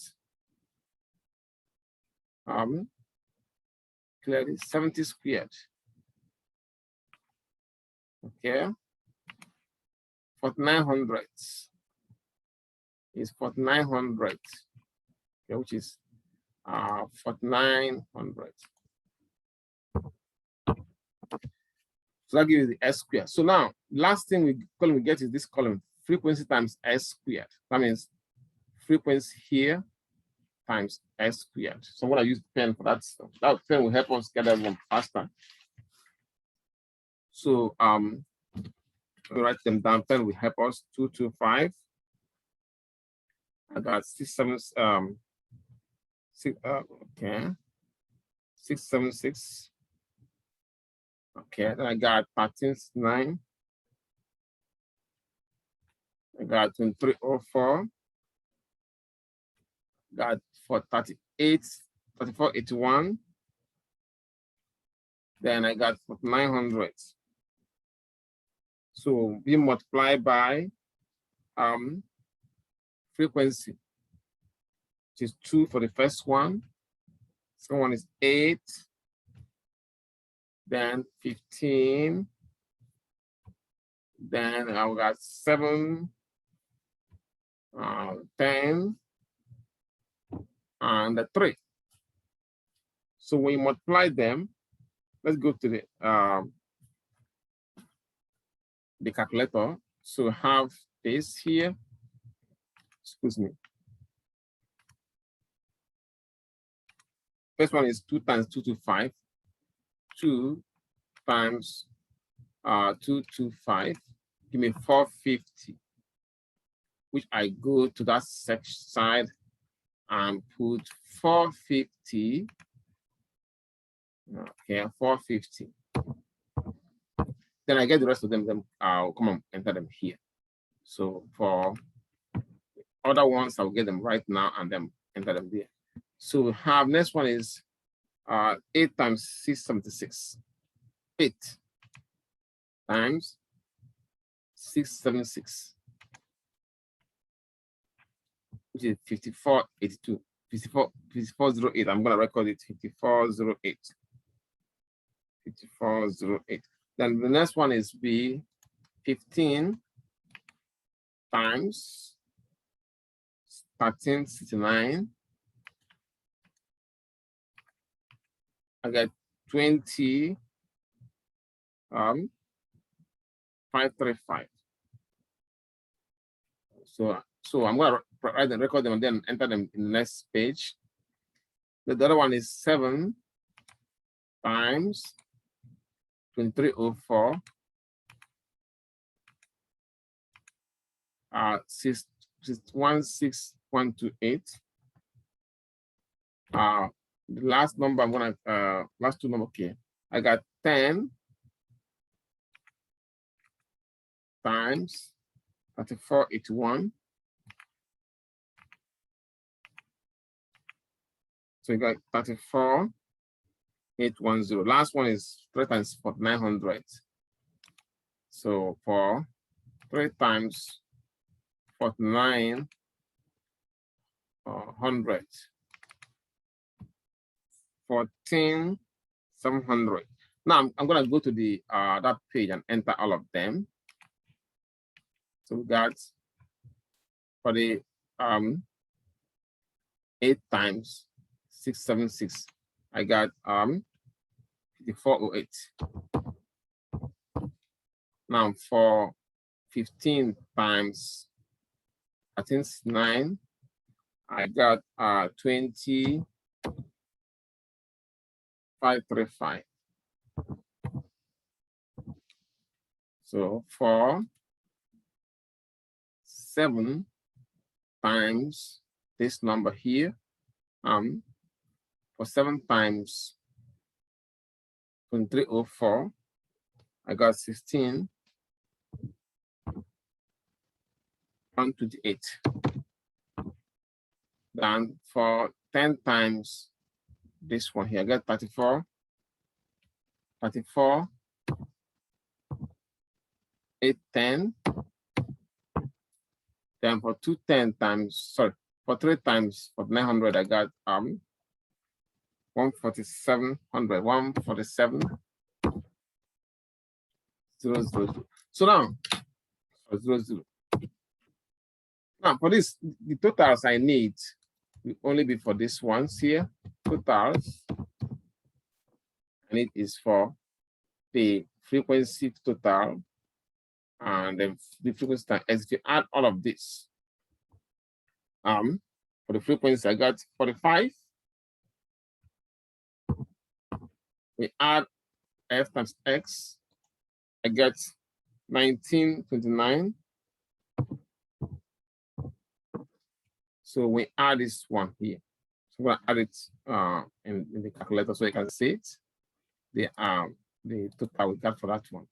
A: Clearly 70 squared. Okay. 4900 is 4900. Okay, which is 4900. So that gives you the S squared. So now, last thing we get is this column, frequency times S squared. That means frequency here times S squared. So I'm going to use pen for that. That pen will help us get everyone faster. So we write them down. Pen will help us. 225. I got 676. Okay, then I got 1369. I got 2304. Got for 3481. Then I got 4900. So we multiply by frequency, which is 2 for the first one. Second one is 8. Then 15. Then I got 7, 10, and 3. So when you multiply them, let's go to the calculator. So have this here. Excuse me. First one is 2 times 225. 2 times 225. Give me 450. Which I go to that side and put 450. Okay, 450. Then I get the rest of them. I'll come and enter them here. So for other ones, I'll get them right now and then enter them there. So we have next one is 8 times 676. 8 times 676, which is 5482. 5408. I'm gonna record it. 5408. 5408. Then the next one is B 15 times 1369. I get 20 535. So I'm gonna write and record them and then enter them in the next page. The other one is 7 times 2304. 16128. The last number I'm gonna last two number here. I got 10 times 3481. So you got 34810. Last one is 3 times 4900. So for 3 times 4900. 14,700. Now I'm gonna go to the that page and enter all of them. So we got for the 8 times 676, I got 5408. Now for 15 times I think 9, I got 20,535. So for 7 times this number here, for 7 times 2304, I got 16,128. Then for 10 times this one here, I got 34, 810. Then for 210 times, sorry, for 3 times for 900, I got 14700, 147 000. So now 00. Now for this, the totals I need will only be for this ones here. Totals I need is for the frequency total and then the frequency time. As if you add all of this, for the frequency I got 45. We add f times x, I get 1929. So we add this one here. So we're gonna add it in the calculator so you can see it. The total we got for that one.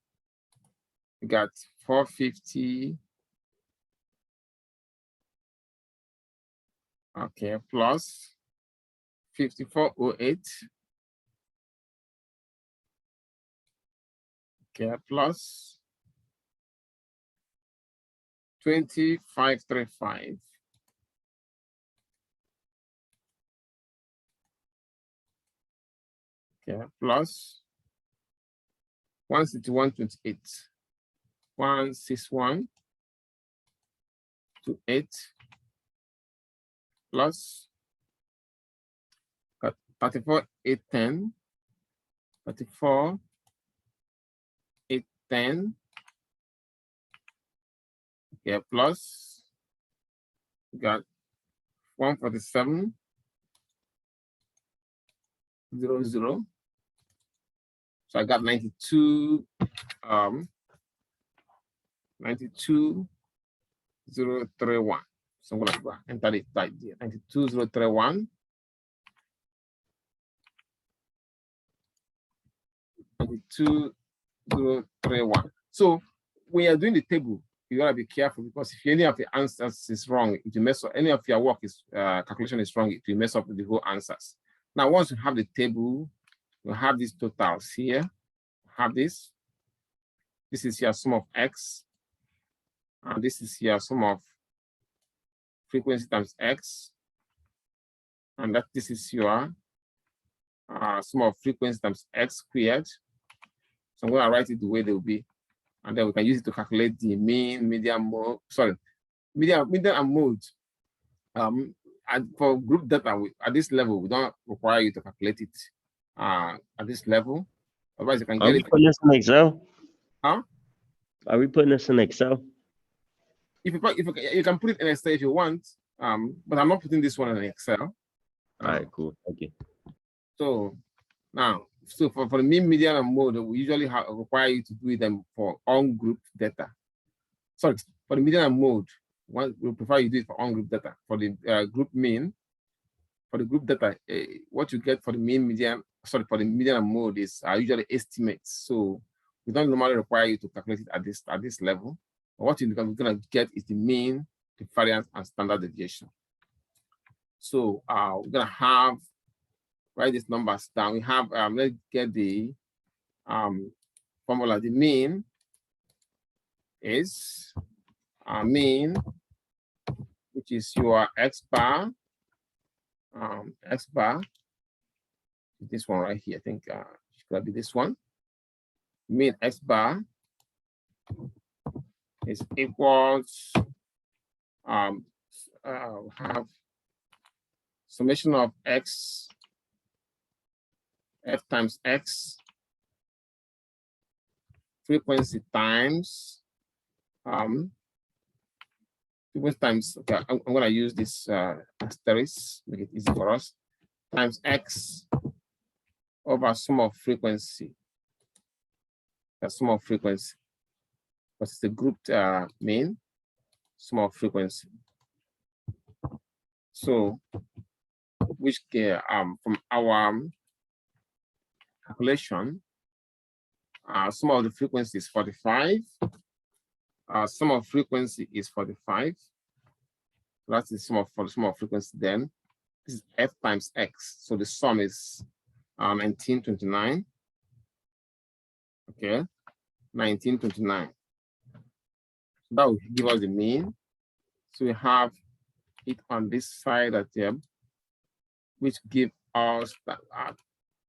A: We got 450. Okay, plus 5408. Okay, plus 2535. Okay, plus 16128. 16128 plus 34,810. 34,810. Okay, plus we got 147 00. So I got 92 92031. So I'm gonna enter it right there. 92031. 92031. So when you're doing the table, you gotta be careful because if any of the answers is wrong, it will mess up. Any of your work is calculation is wrong, it will mess up with the whole answers. Now, once you have the table, you have these totals here. Have this. This is your sum of x, and this is your sum of frequency times x, and that this is your sum of frequency times x squared. So I'm going to write it the way they will be, and then we can use it to calculate the mean, median, mode. Sorry, median and mode. And for group data, at this level, we don't require you to calculate it at this level. Otherwise, you can
B: Are
A: get
B: we
A: it.
B: putting this in Excel?
A: Huh?
B: Are we putting this in Excel?
A: If you can put it in Excel if you want, but I'm not putting this one in Excel.
B: All right, cool. Thank you.
A: So now, so for the mean, median, and mode, we usually require you to do them for on-group data. Sorry, for the median and mode, we prefer you do it for on-group data. For the group mean, for the group data, what you get for the mean, median, sorry, for the median and mode is usually estimates. So we don't normally require you to calculate it at this level. But what you're gonna get is the mean, the variance, and standard deviation. So we're gonna have write these numbers down. We have let's get the formula. The mean is mean, which is your x bar this one right here. I think it's gonna be this one. Mean X bar is equals have summation of X F times X frequency times frequency times, okay, I'm gonna use this asterisk, make it easy for us, times X over sum of frequency. The sum of frequency. What's the grouped mean? Sum of frequency. So which from our calculation, sum of the frequency is 45. Sum of frequency is 45. That's the sum of frequency. Then this is F times X. So the sum is 1929. Okay, 1929. So that will give us the mean. So we have it on this side at the which give us that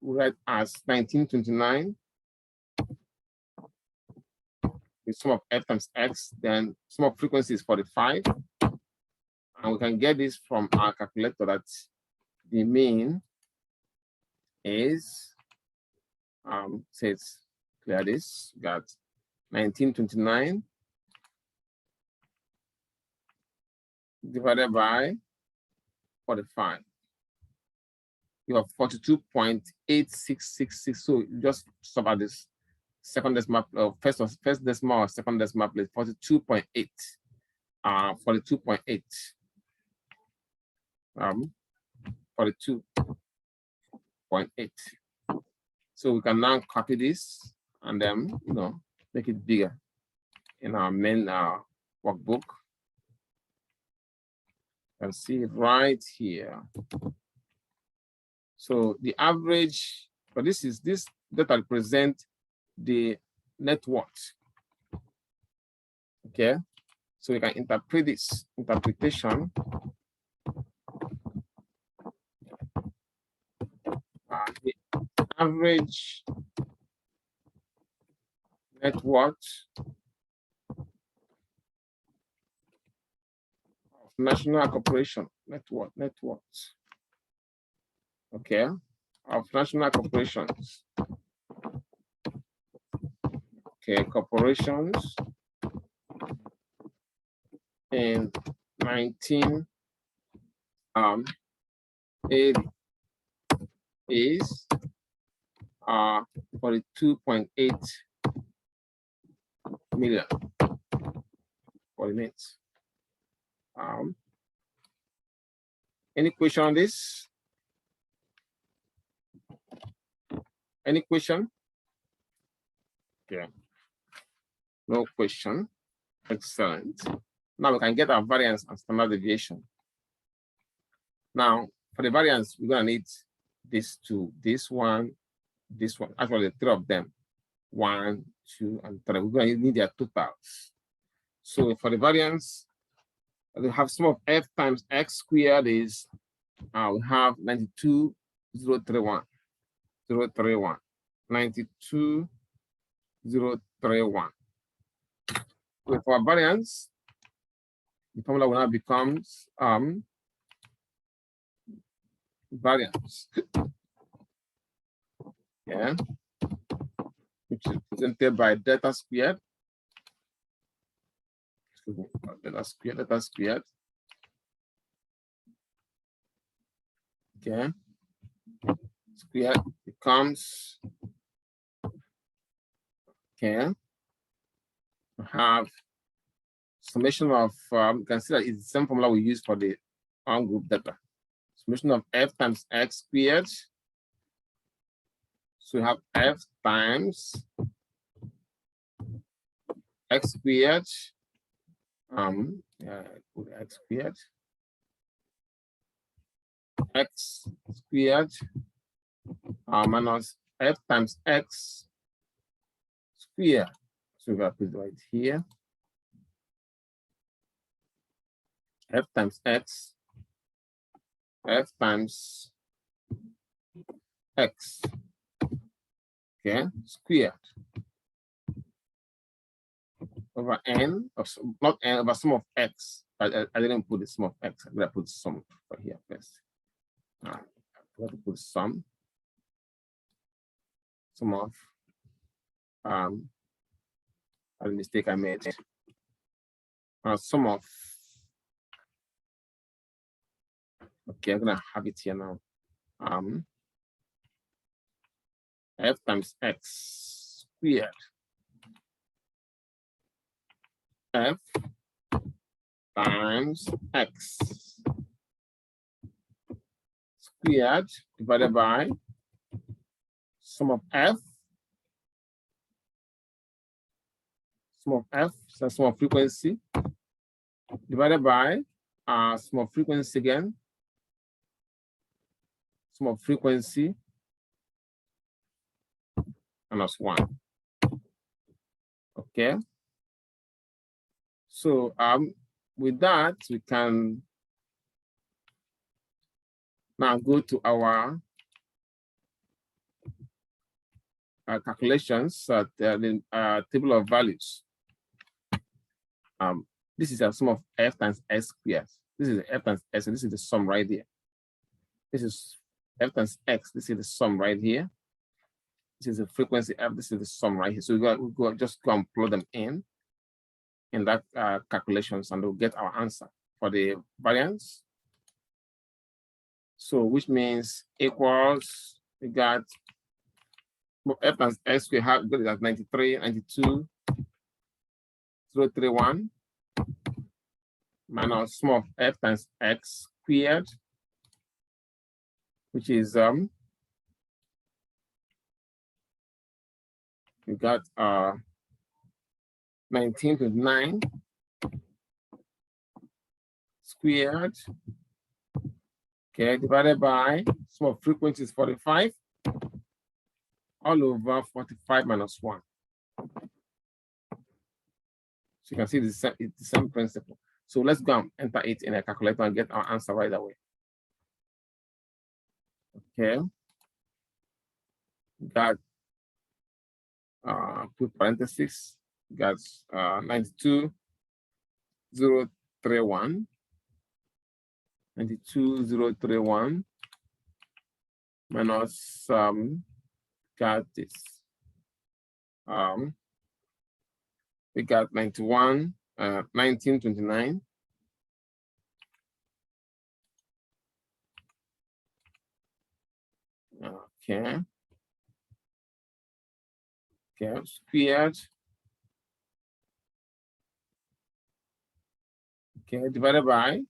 A: right as 1929. The sum of F times X, then sum of frequency is 45. And we can get this from our calculator that the mean is, says clear this, got 1929 divided by 45. You have 42.8666. So you just stop at this second decimal, first decimal or second decimal place, 42.8. 42.8. 42.8. So we can now copy this and then make it bigger in our main workbook. You can see it right here. So the average, but this data represent the net worth. Okay, so we can interpret this interpretation. The average net worth of national corporation, net worth. Okay, of national corporations. Okay, corporations in 1980 is 42.8 million for the minutes. Any question on this? Any question? Yeah. No question. Excellent. Now we can get our variance and standard deviation. Now, for the variance, we're gonna need these two, this one, actually three of them. 1, 2, and 3. We're gonna need their totals. So for the variance, we have sum of F times X squared is we have 92,031. 92,031. So for variance, the formula will now becomes variance. Yeah, which is presented by delta squared. Excuse me, delta squared. Okay, squared becomes, okay, we have summation of, you can see that it's the same formula we use for the group data. Summation of F times X squared. So we have F times X squared. X squared. X squared minus F times X squared. So we got to put it right here. F times X, F times x, okay, squared over n, of not n, over sum of x. I didn't put the sum of x. I'm gonna put sum for here first. I'm going to put sum of a mistake I made. Sum of, okay, I'm gonna have it here now. F times x squared. F times x squared divided by sum of f. Sum of f, so sum of frequency divided by sum of frequency again. Sum of frequency minus 1. Okay. So with that, we can now go to our calculations at the table of values. This is a sum of f times s squared. This is f times s, and this is the sum right here. This is f times x. This is the sum right here. This is the frequency f. This is the sum right here. So we just go and plug them in that calculations, and we'll get our answer for the variance. So which means equals, we got f times x, we have got it at 93, 92, 031 minus sum of f times x squared, which is we got 19.9 squared, okay, divided by sum of frequency is 45 all over 45 minus 1. So you can see it's the same principle. So let's go and enter it in a calculator and get our answer right away. Okay. Got put parentheses, got 92,031. 92,031 minus got this. We got 91, 1929. Okay. Okay, squared. Okay, divided by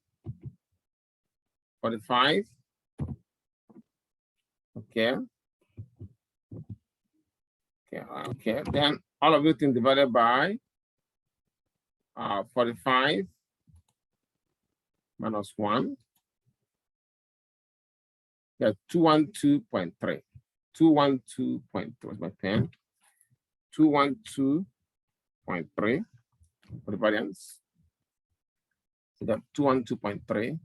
A: 45. Okay. Okay, okay. Then all of everything divided by 45 minus 1. Yeah, 212.3. 212.3 was my pen. 212.3 for the variance. So that 212.3.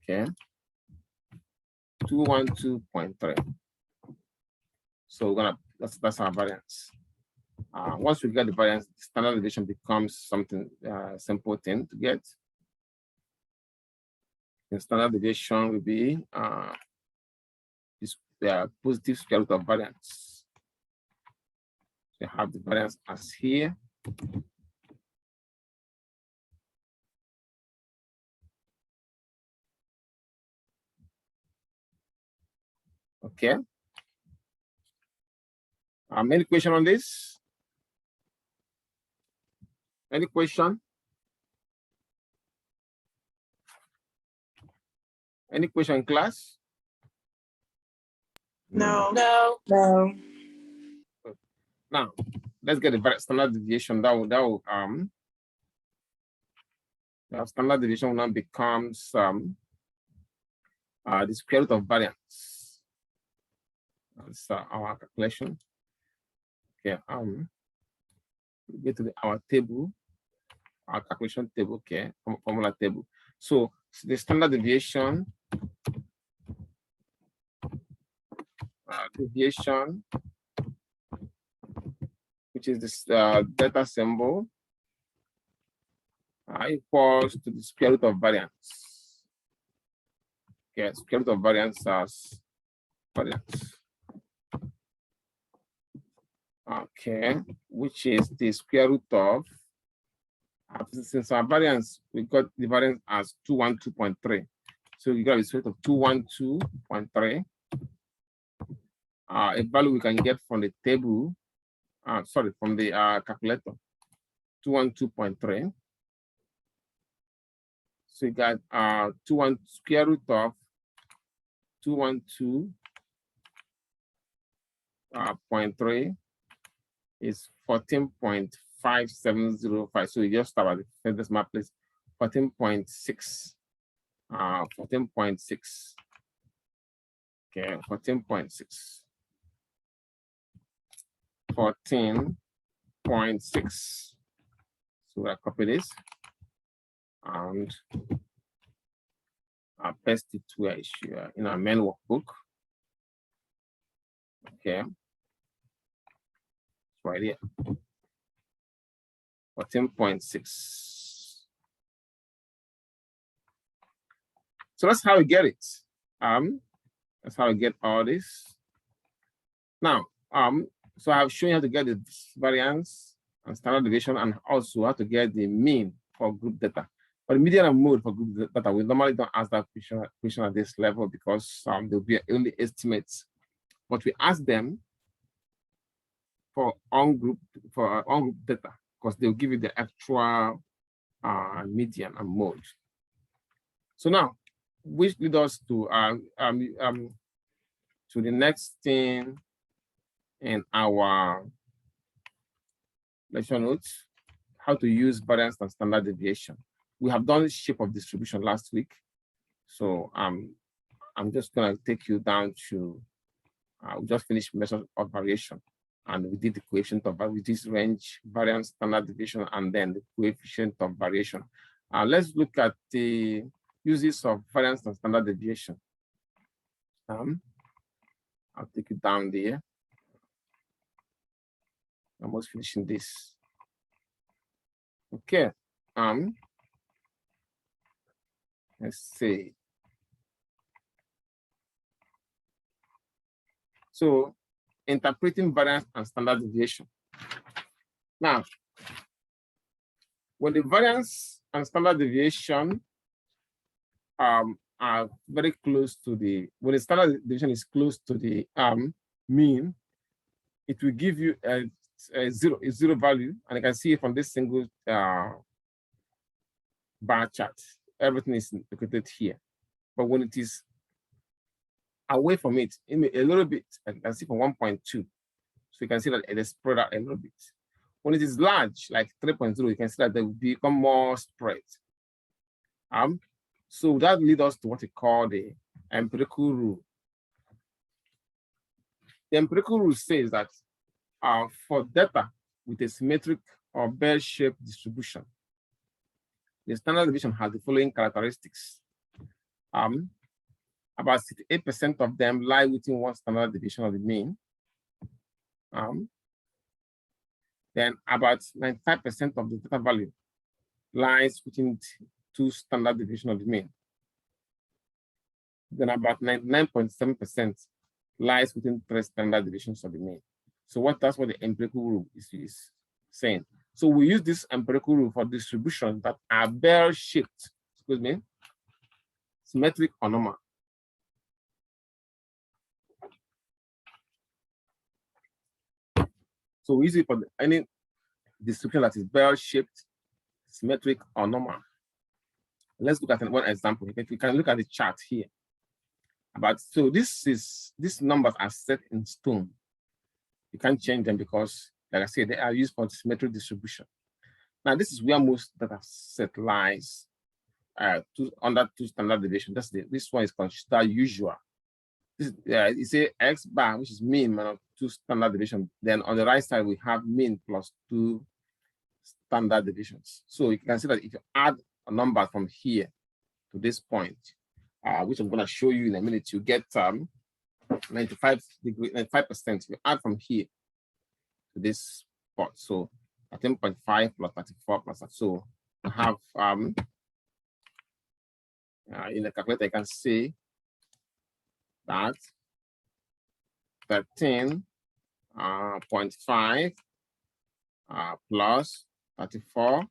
A: Okay. 212.3. So we're gonna that's our variance. Once we get the variance, standard deviation becomes something simple thing to get. The standard deviation will be the positive square root of variance. So you have the variance as here. Okay. Any question on this? Any question? Any question in class?
C: No.
F: No.
A: Now, let's get the standard deviation. That will the standard deviation now becomes the square root of variance. That's our calculation. Okay, get to our table, our calculation table. Okay, formula table. So the standard deviation deviation, which is this delta symbol, equals to the square root of variance. Okay, square root of variance as variance. Okay, which is the square root of, since our variance, we got the variance as 212.3. So we got the square root of 212.3. A value we can get from the table, from the calculator, 212.3. So you got square root of 212.3 is 14.5705. So you just start at the decimal place, 14.6. 14.6. Okay, 14.6. 14.6. So I copy this and I'll paste it where it's in our main workbook. Okay. It's right here. 14.6. So that's how we get it. That's how we get all this. Now, so I've shown you how to get the variance and standard deviation, and also how to get the mean for group data. But the median and mode for group data, we normally don't ask that question at this level because there'll be only estimates. But we ask them for on-group data because they'll give you the actual median and mode. So now, which leads us to the next thing in our lecture notes, how to use variance and standard deviation. We have done shape of distribution last week. So I'm just gonna take you down to, we just finished measure of variation, and we did the coefficient of this range, variance, standard deviation, and then the coefficient of variation. Let's look at the uses of variance and standard deviation. I'll take you down there. Almost finishing this. Okay. Let's see. So, interpreting variance and standard deviation. Now, when the variance and standard deviation are very close to when the standard deviation is close to the mean, it will give you a zero value, and you can see from this single bar chart, everything is located here. But when it is away from it, a little bit, and you can see from 1.2, so you can see that it is spread out a little bit. When it is large, like 3.0, you can see that they will become more spread. So that leads us to what we call the empirical rule. The empirical rule says that for data with a symmetric or bell-shaped distribution, the standard deviation has the following characteristics. About 68% of them lie within one standard deviation of the mean. Then about 95% of the data value lies within 2 standard deviations of the mean. Then about 99.7% lies within 3 standard deviations of the mean. So that's what the empirical rule is saying. So we use this empirical rule for distribution that are bell-shaped, symmetric or normal. So we use it for any distribution that is bell-shaped, symmetric or normal. Let's look at one example. We can look at the chart here. So these numbers are set in stone. You can't change them because, like I said, they are used for symmetric distribution. Now, this is where most data set lies under 2 standard deviation. This one is considered usual. You say X bar, which is mean minus 2 standard deviation. Then on the right side, we have mean plus 2 standard deviations. So you can see that if you add a number from here to this point, which I'm going to show you in a minute, you get 95 degree, 95%. You add from here to this spot. So 13.5 plus 34 plus that. So I have in the calculator, you can see that 13.5 plus 34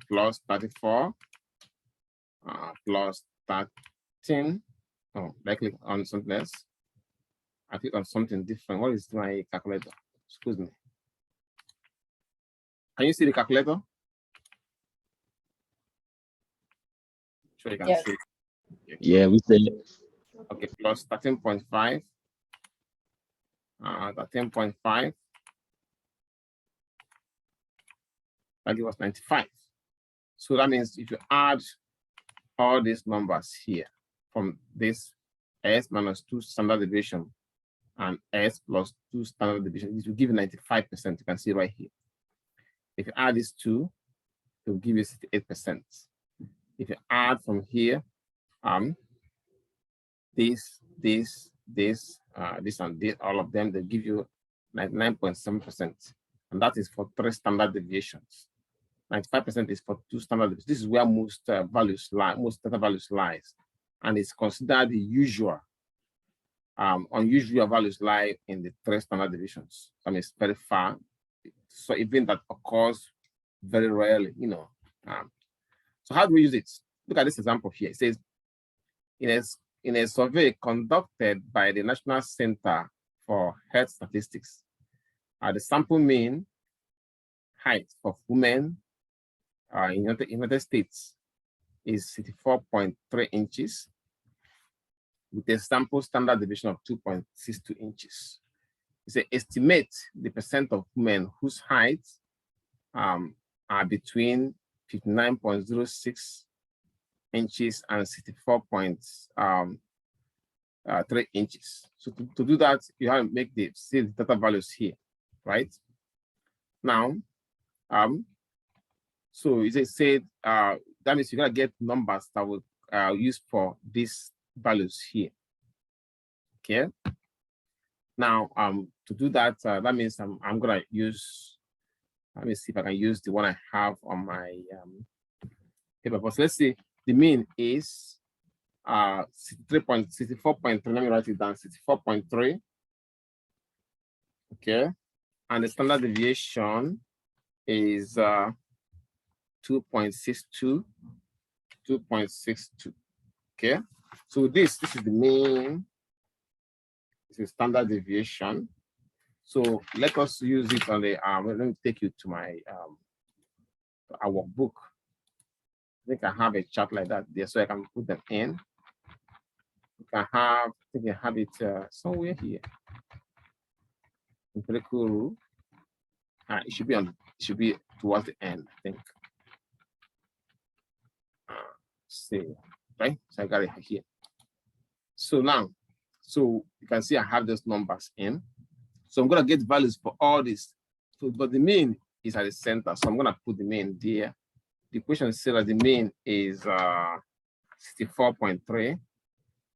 A: plus 34 plus 13. Oh, I click on something else. I click on something different. What is my calculator? Excuse me. Can you see the calculator? Sure, you can
C: Yes.
A: see.
B: Yeah, we said it.
A: Okay, plus 13.5. 13.5. That gives us 95. So that means if you add all these numbers here from this S minus 2 standard deviation and S plus 2 standard deviation, it will give you 95%. You can see right here. If you add these two, it will give you 68%. If you add from here, this, and this, all of them, they give you 99.7%. And that is for 3 standard deviations. 95% is for 2 standard deviations. This is where most values lie, most data values lies. And it's considered the usual. Unusual values lie in the 3 standard deviations. I mean, it's very far. So even that occurs very rarely, you know. So how do we use it? Look at this example here. It says, in a survey conducted by the National Center for Health Statistics, the sample mean height of women in the United States is 64.3 inches with a sample standard deviation of 2.62 inches. It's an estimate the percent of women whose heights are between 59.06 inches and 64.3 inches. So to do that, you have to make the data values here, right? Now, so it said that means you're gonna get numbers that will use for these values here. Okay. Now, to do that, that means I'm gonna use. Let me see if I can use the one I have on my paper. But let's see, the mean is 64.3. Let me write it down. 64.3. Okay, and the standard deviation is 2.62. 2.62. Okay, so this is the mean. This is standard deviation. So let us use it on the let me take you to my our book. I think I have a chart like that there, so I can put them in. You can have, I think I have it somewhere here. Empirical rule. It should be towards the end, I think. See, right? So I got it here. So now, so you can see I have those numbers in. So I'm gonna get values for all this. So, but the mean is at the center, so I'm gonna put the mean there. The equation says that the mean is 64.3.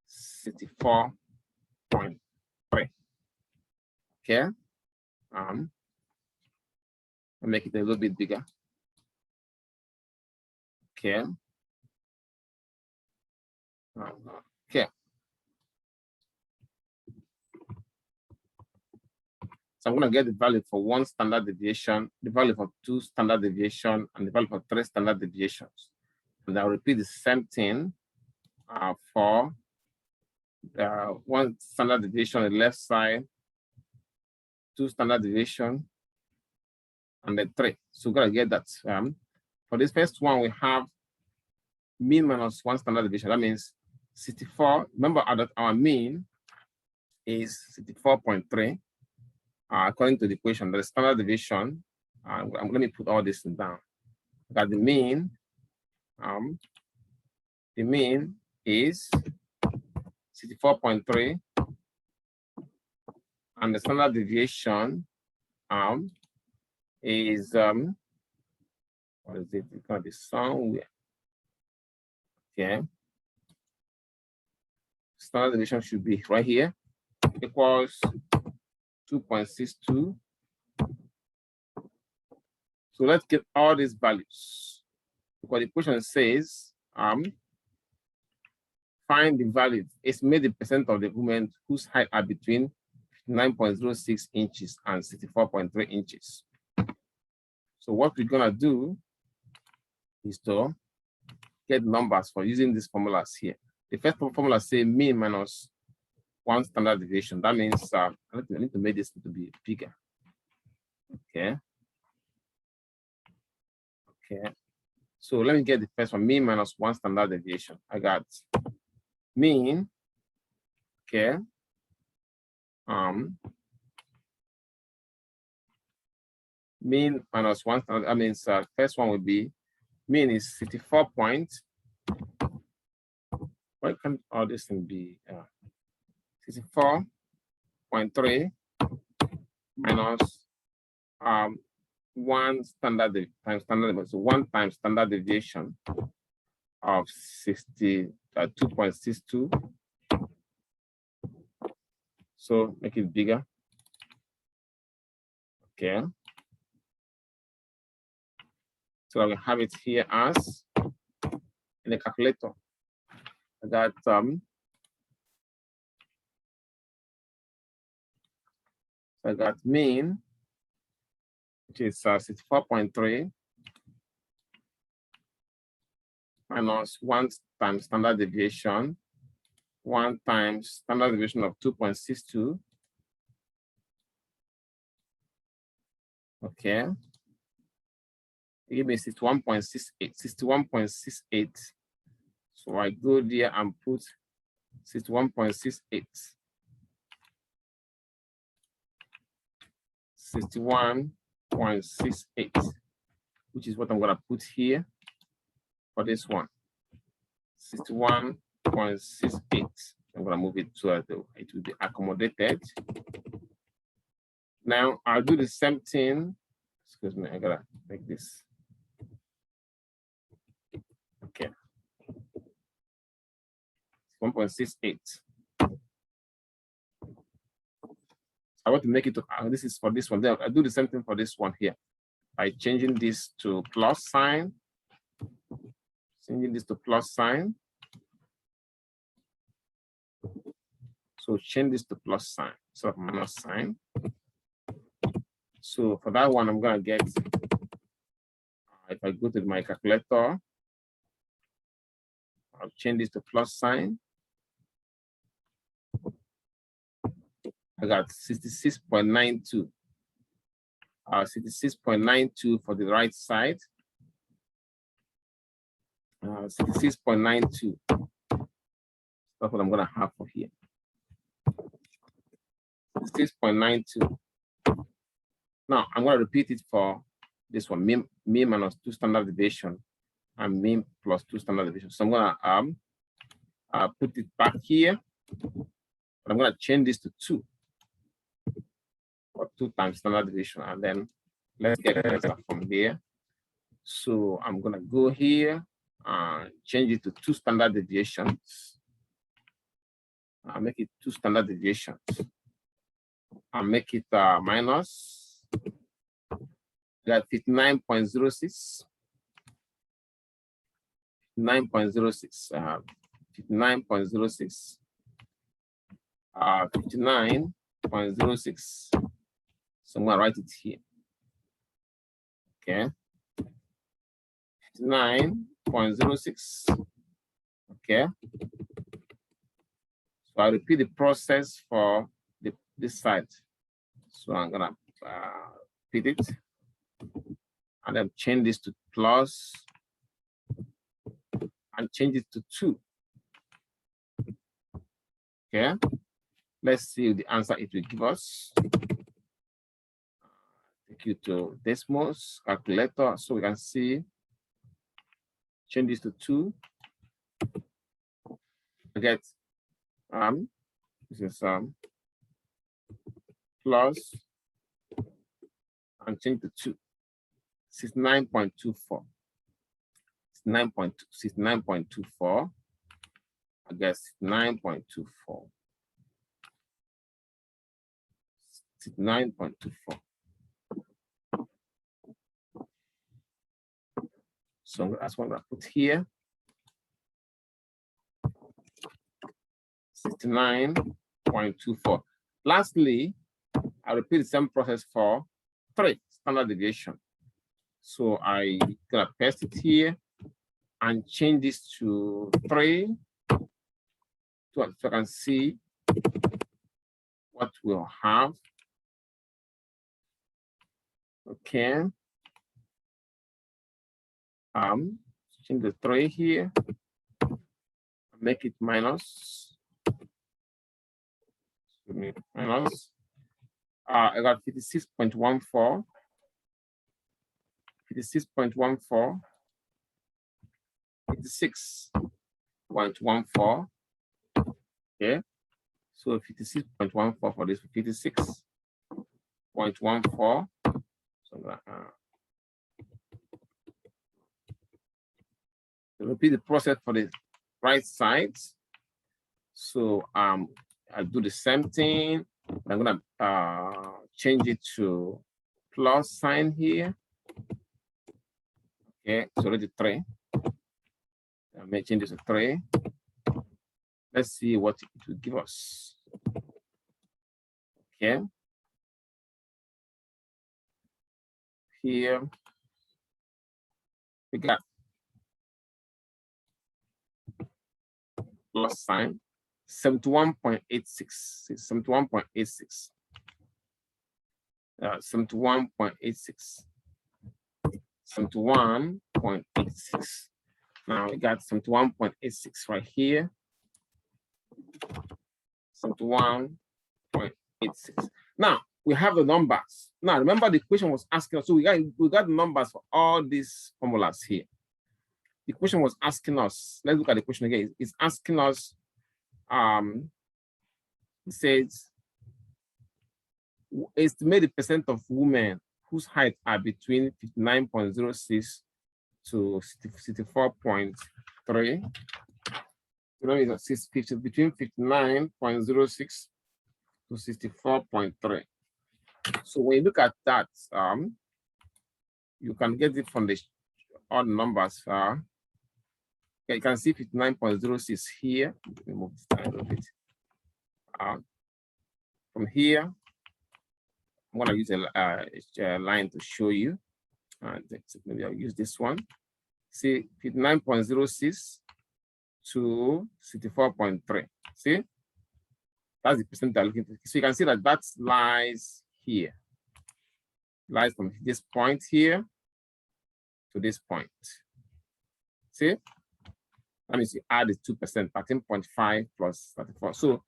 A: 64.3. Okay. I'll make it a little bit bigger. Okay. Okay. So I'm going to get the value for 1 standard deviation, the value for 2 standard deviation, and the value for 3 standard deviations. And I'll repeat the same thing for 1 standard deviation on the left side, 2 standard deviation, and then 3. So we're going to get that. For this first one, we have mean minus 1 standard deviation. That means 64. Remember that our mean is 64.3. According to the equation, the standard deviation, let me put all this down. That the mean is 64.3, and the standard deviation is what is it? It's gonna be somewhere. Okay. standard deviation should be right here, equals 2.62. So let's get all these values, because the question says, find the value, estimate the percent of the women whose height are between 9.06 inches and 64.3 inches. So what we're gonna do is to get numbers for using these formulas here. The first formula say mean minus 1 standard deviation. That means I need to make this to be bigger. Okay. Okay. So let me get the first one, mean minus 1 standard deviation. I got mean. Okay. Mean minus 1 standard. That means first one would be mean is 64 point. Why can't all this thing be 64.3 minus 1 standard times standard deviation. So 1 times standard deviation of 2.62. So make it bigger. Okay. So I will have it here as in the calculator. I got I got mean, which is 64.3 minus 1 times standard deviation, 1 times standard deviation of 2.62. Okay. Give me 61.68. So I go there and put 61.68. 61.68, which is what I'm gonna put here for this one. 61.68. I'm gonna move it so that it will be accommodated. Now I'll do the same thing. Excuse me, I gotta make this. Okay. 1.68. I want to make it to, this is for this one. Then I'll do the same thing for this one here by changing this to plus sign. Changing this to plus sign. So change this to plus sign, so minus sign. So for that one, I'm gonna get, if I go to my calculator, I'll change this to plus sign. I got 66.92. 66.92 for the right side. 66.92. That's what I'm gonna have for here. 66.92. Now I'm gonna repeat it for this one, mean minus 2 standard deviation and mean plus 2 standard deviation. So I'm gonna put it back here. But I'm gonna change this to 2. Or 2 times standard deviation, and then let's get it from there. So I'm gonna go here and change it to 2 standard deviations. I'll make it 2 standard deviations. I'll make it minus that 59.06. 9.06. 59.06. 59.06. So I'm gonna write it here. Okay. 59.06. Okay. So I repeat the process for this side. So I'm gonna repeat it, and then change this to plus, and change it to 2. Okay. Let's see the answer it will give us. Take you to Desmos calculator so we can see. Change this to 2. I get this is plus, and change to 2. 69.24. 69.24. I guess 9.24. 9.24. So that's what I put here. 69.24. Lastly, I repeat the same process for 3 standard deviation. So I gonna paste it here and change this to 3 so I can see what we'll have. Okay. Change the 3 here. Make it minus. Minus. I got 56.14. 56.14. 56.14. Okay. So 56.14 for this, 56.14. So repeat the process for the right side. So I'll do the same thing. I'm gonna change it to plus sign here. Okay, it's already 3. I may change this to 3. Let's see what it will give us. Okay. Here we got plus sign 71.86. 71.86. 71.86. 71.86. Now we got 71.86 right here. 71.86. Now we have the numbers. Now remember the question was asking us, so we got the numbers for all these formulas here. The question was asking us, let's look at the question again. It's asking us, it says, estimate the percent of women whose height are between 59.06 to 64.3. Between 59.06 to 64.3. So when you look at that, you can get it from the odd numbers. You can see 59.06 here. Let me move this down a little bit. From here, I'm going to use a line to show you. Maybe I'll use this one. See, 59.06 to 64.3. See, that's the percent they're looking for. So you can see that that lies here. Lies from this point here to this point. See? That means you add the 2%, 13.5 plus 34. So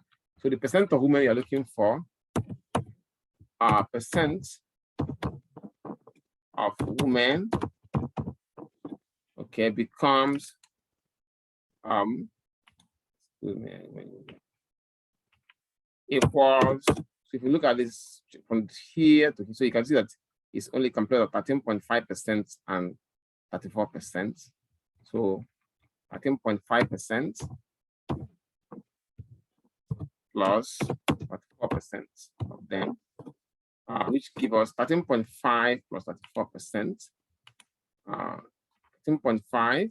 A: the percent of women you're looking for, percent of women, okay, becomes equals. So if you look at this from here to here, so you can see that it's only compared to 13.5% and 34%. So 13.5% plus 34% of them, which give us 13.5 plus 34%. 13.5,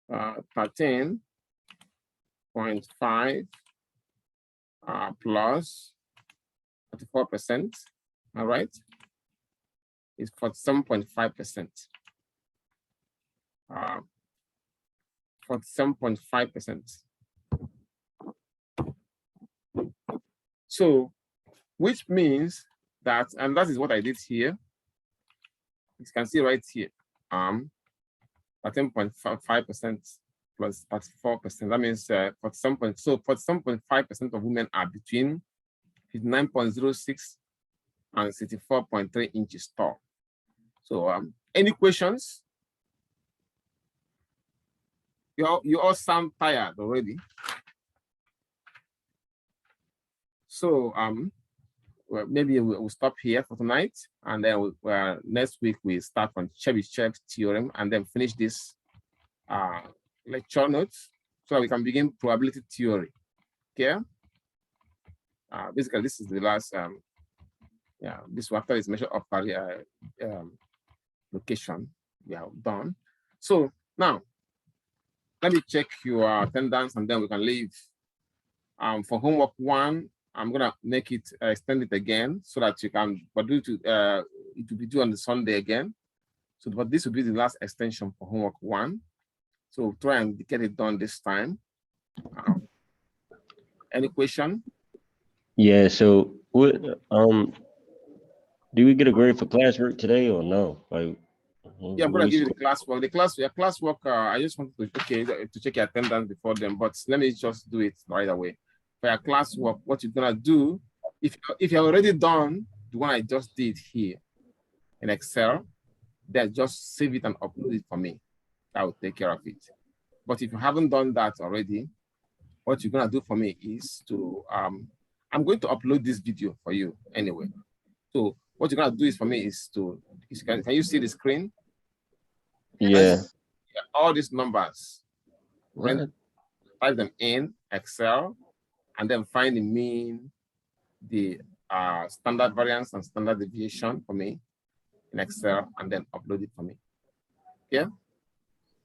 A: 13.5 plus 34%. All right, is 47.5%. 47.5%. So, which means that, and that is what I did here. You can see right here, 13.5% plus 34%. That means 47.5% of women are between 59.06 and 64.3 inches tall. So, any questions? You all sound tired already. So well, maybe we'll stop here for tonight, and then next week we start on Chebyshev's theorem, and then finish this lecture notes so that we can begin probability theory. Okay. Basically, this is the last. Yeah, this after this measure of location we have done. So now, let me check your attendance and then we can leave. For homework 1, I'm gonna make it extend it again so that you can, but it will be due on the Sunday again. So, but this will be the last extension for homework 1. So try and get it done this time. Any question?
B: Yeah. So what? Do we get a grade for classwork today or no? Like,
A: Yeah, I'm gonna give you the classwork. The classwork. I just wanted to check your attendance before them, but let me just do it right away. For your classwork, what you're gonna do, if you're already done the one I just did here in Excel, then just save it and upload it for me. I will take care of it. But if you haven't done that already, what you're gonna do for me is to I'm going to upload this video for you anyway. So what you're gonna do is for me is to can you see the screen?
B: Yeah.
A: All these numbers,
B: What?
A: type them in Excel, and then find the mean, the standard variance and standard deviation for me in Excel, and then upload it for me. Yeah.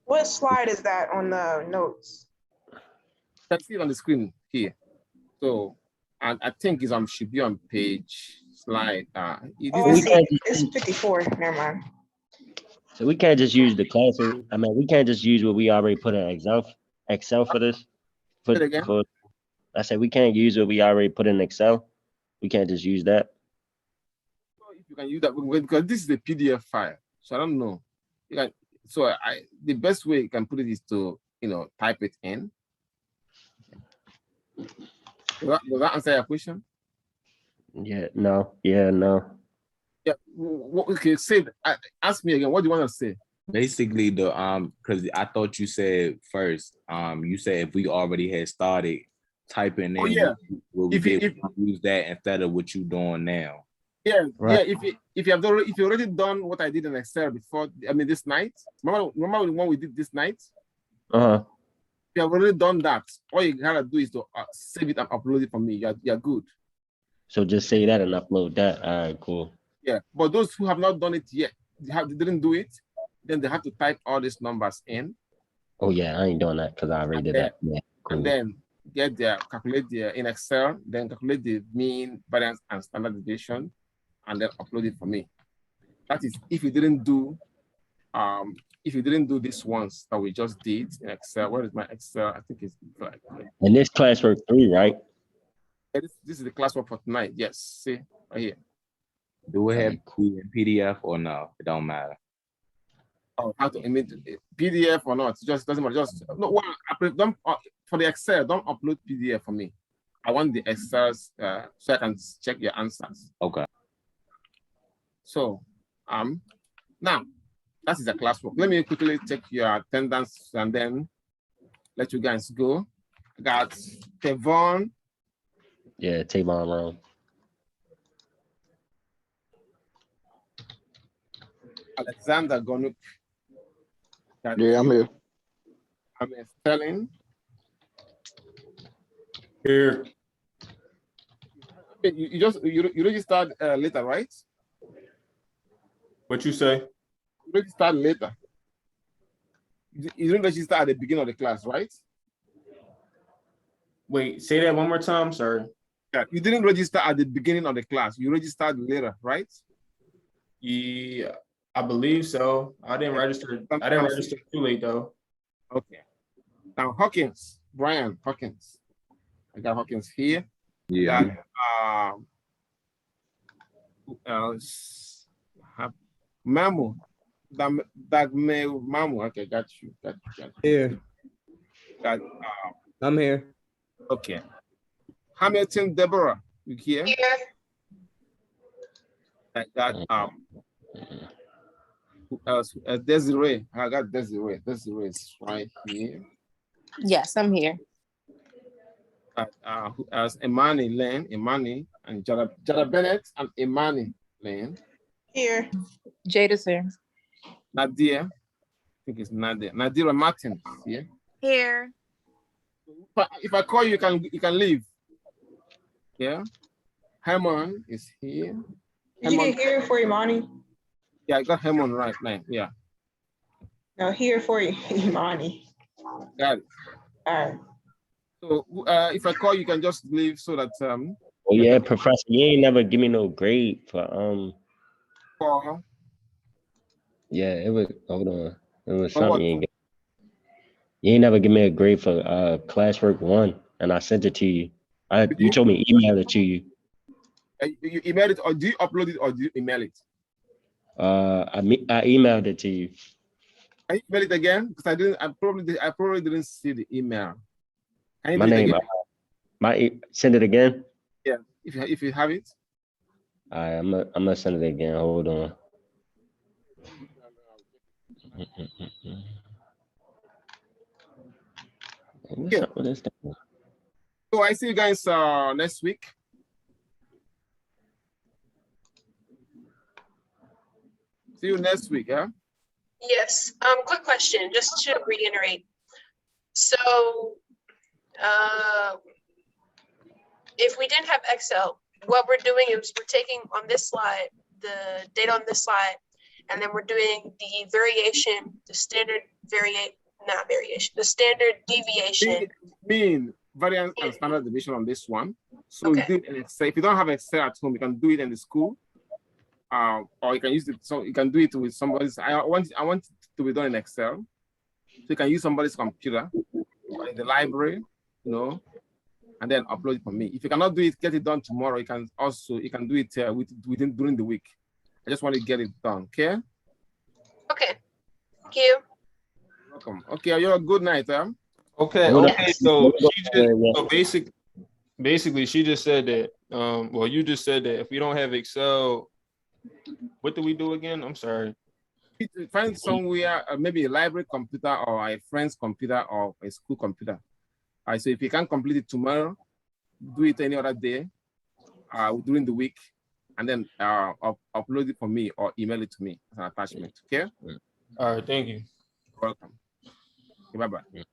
C: What slide is that on the notes?
A: You can see it on the screen here. So, and I think it's should be on page slide.
C: Oh, I see. It's 54. Never mind.
B: So we can't just use the classroom. I mean, we can't just use what we already put in Excel for this.
A: Say it again?
B: I said we can't use what we already put in Excel. We can't just use that.
A: If you can use that because this is a PDF file, so I don't know. You can. So the best way you can put it is to type it in. Does that answer your question?
B: Yeah. No. Yeah. No.
A: Yeah. Okay. Say. Ask me again. What do you want to say?
D: Basically, because I thought you said first, you said if we already had started typing in,
A: Oh, yeah.
D: if use that instead of what you doing now.
A: Yeah,
B: right.
A: Yeah. If you already done what I did in Excel before, I mean this night. Remember the one we did this night?
B: Uh-huh.
A: If you have already done that, all you gotta do is to save it and upload it for me. You're good.
B: So just say that and upload that. All right. Cool.
A: Yeah, but those who have not done it yet, they didn't do it, then they have to type all these numbers in.
B: Oh yeah, I ain't doing that because I already did that. Yeah. Cool.
A: And then calculate in Excel, then calculate the mean, variance, and standard deviation, and then upload it for me. That is if you didn't do this ones that we just did in Excel. Where is my Excel? I think it's like.
B: And this classwork 3, right?
A: This is the classwork for tonight. Yes, see right here.
D: Do we have PDF or no? It don't matter.
A: Oh, how to image PDF or not? It just doesn't matter. Just no. Don't for the Excel. Don't upload PDF for me. I want the Excels so I can check your answers.
D: Okay.
A: So now that is a classwork. Let me quickly check your attendance and then let you guys go. I got Tevon.
B: Yeah, Tavon wrong.
A: Alexander Gonuk.
F: Yeah, I'm here.
A: I'm Sterling.
G: Here.
A: You registered later, right?
G: What you say?
A: You registered later. You didn't register at the beginning of the class, right?
G: Wait, say that one more time, sorry.
A: Yeah, you didn't register at the beginning of the class. You registered later, right?
G: Yeah, I believe so. I didn't register too late though.
A: Okay. Now Hawkins, Brian Hawkins. I got Hawkins here.
D: Yeah.
A: Who else? Mamu. Mamu. Okay, got you.
F: Here. I'm here.
A: Okay. Hamilton Deborah, you here? I got who else? Desiree. I got Desiree. Desiree is right here.
H: Yes, I'm here.
A: Who else? Imani Lane, Imani, and Jada Bennett and Imani Lane.
C: Here.
H: Jada's here.
A: Nadia, I think it's Nadia. Nadira Martin here.
H: Here.
A: But if I call you, you can leave. Yeah. Herman is here.
C: Did you
A: Herman,
C: get here for Imani?
A: yeah, I got Herman right now. Yeah.
C: No, here for Imani.
A: Got it.
C: All right.
A: So if I call you, can just leave so that
B: Oh yeah, Professor, you ain't never give me no grade for
A: for
B: yeah, it was hold on. It was
A: For what?
B: something you ain't never give me a grade for classwork 1 and I sent it to you. You told me email it to you.
A: You email it or do you upload it or do you email it?
B: I emailed it to you.
A: Can you email it again? Because I probably didn't see the email. Can you
B: My
A: do it
B: name,
A: again?
B: send it again.
A: Yeah, if you have it.
B: I'm gonna send it again. Hold on. What's
A: Yeah.
B: up with this thing?
A: So I see you guys next week. See you next week, yeah?
I: Yes. Quick question, just to reiterate. So, if we didn't have Excel, what we're doing is we're taking on this slide, the data on this slide, and then we're doing the variation, the standard the standard deviation.
A: Mean variance and standard deviation on this one. So
I: Okay.
A: you do it in Excel. If you don't have Excel at home, you can do it in the school. Or you can use it, so you can do it with somebody's. I want it to be done in Excel. So you can use somebody's computer or in the library, you know, and then upload it for me. If you cannot do it, get it done tomorrow. You can do it within during the week. I just want to get it done. Okay.
I: Okay. Thank you.
A: Welcome. Okay. You have a good night.
G: Okay.
B: Hold on.
G: Okay. So
B: Yeah.
G: basically, she just said that. Well, you just said that if we don't have Excel, what do we do again? I'm sorry.
A: Find somewhere, maybe a library computer or a friend's computer or a school computer. So if you can't complete it tomorrow, do it any other day during the week, and then upload it for me or email it to me as an attachment. Okay.
G: All right. Thank you.
A: Welcome. Okay, bye-bye.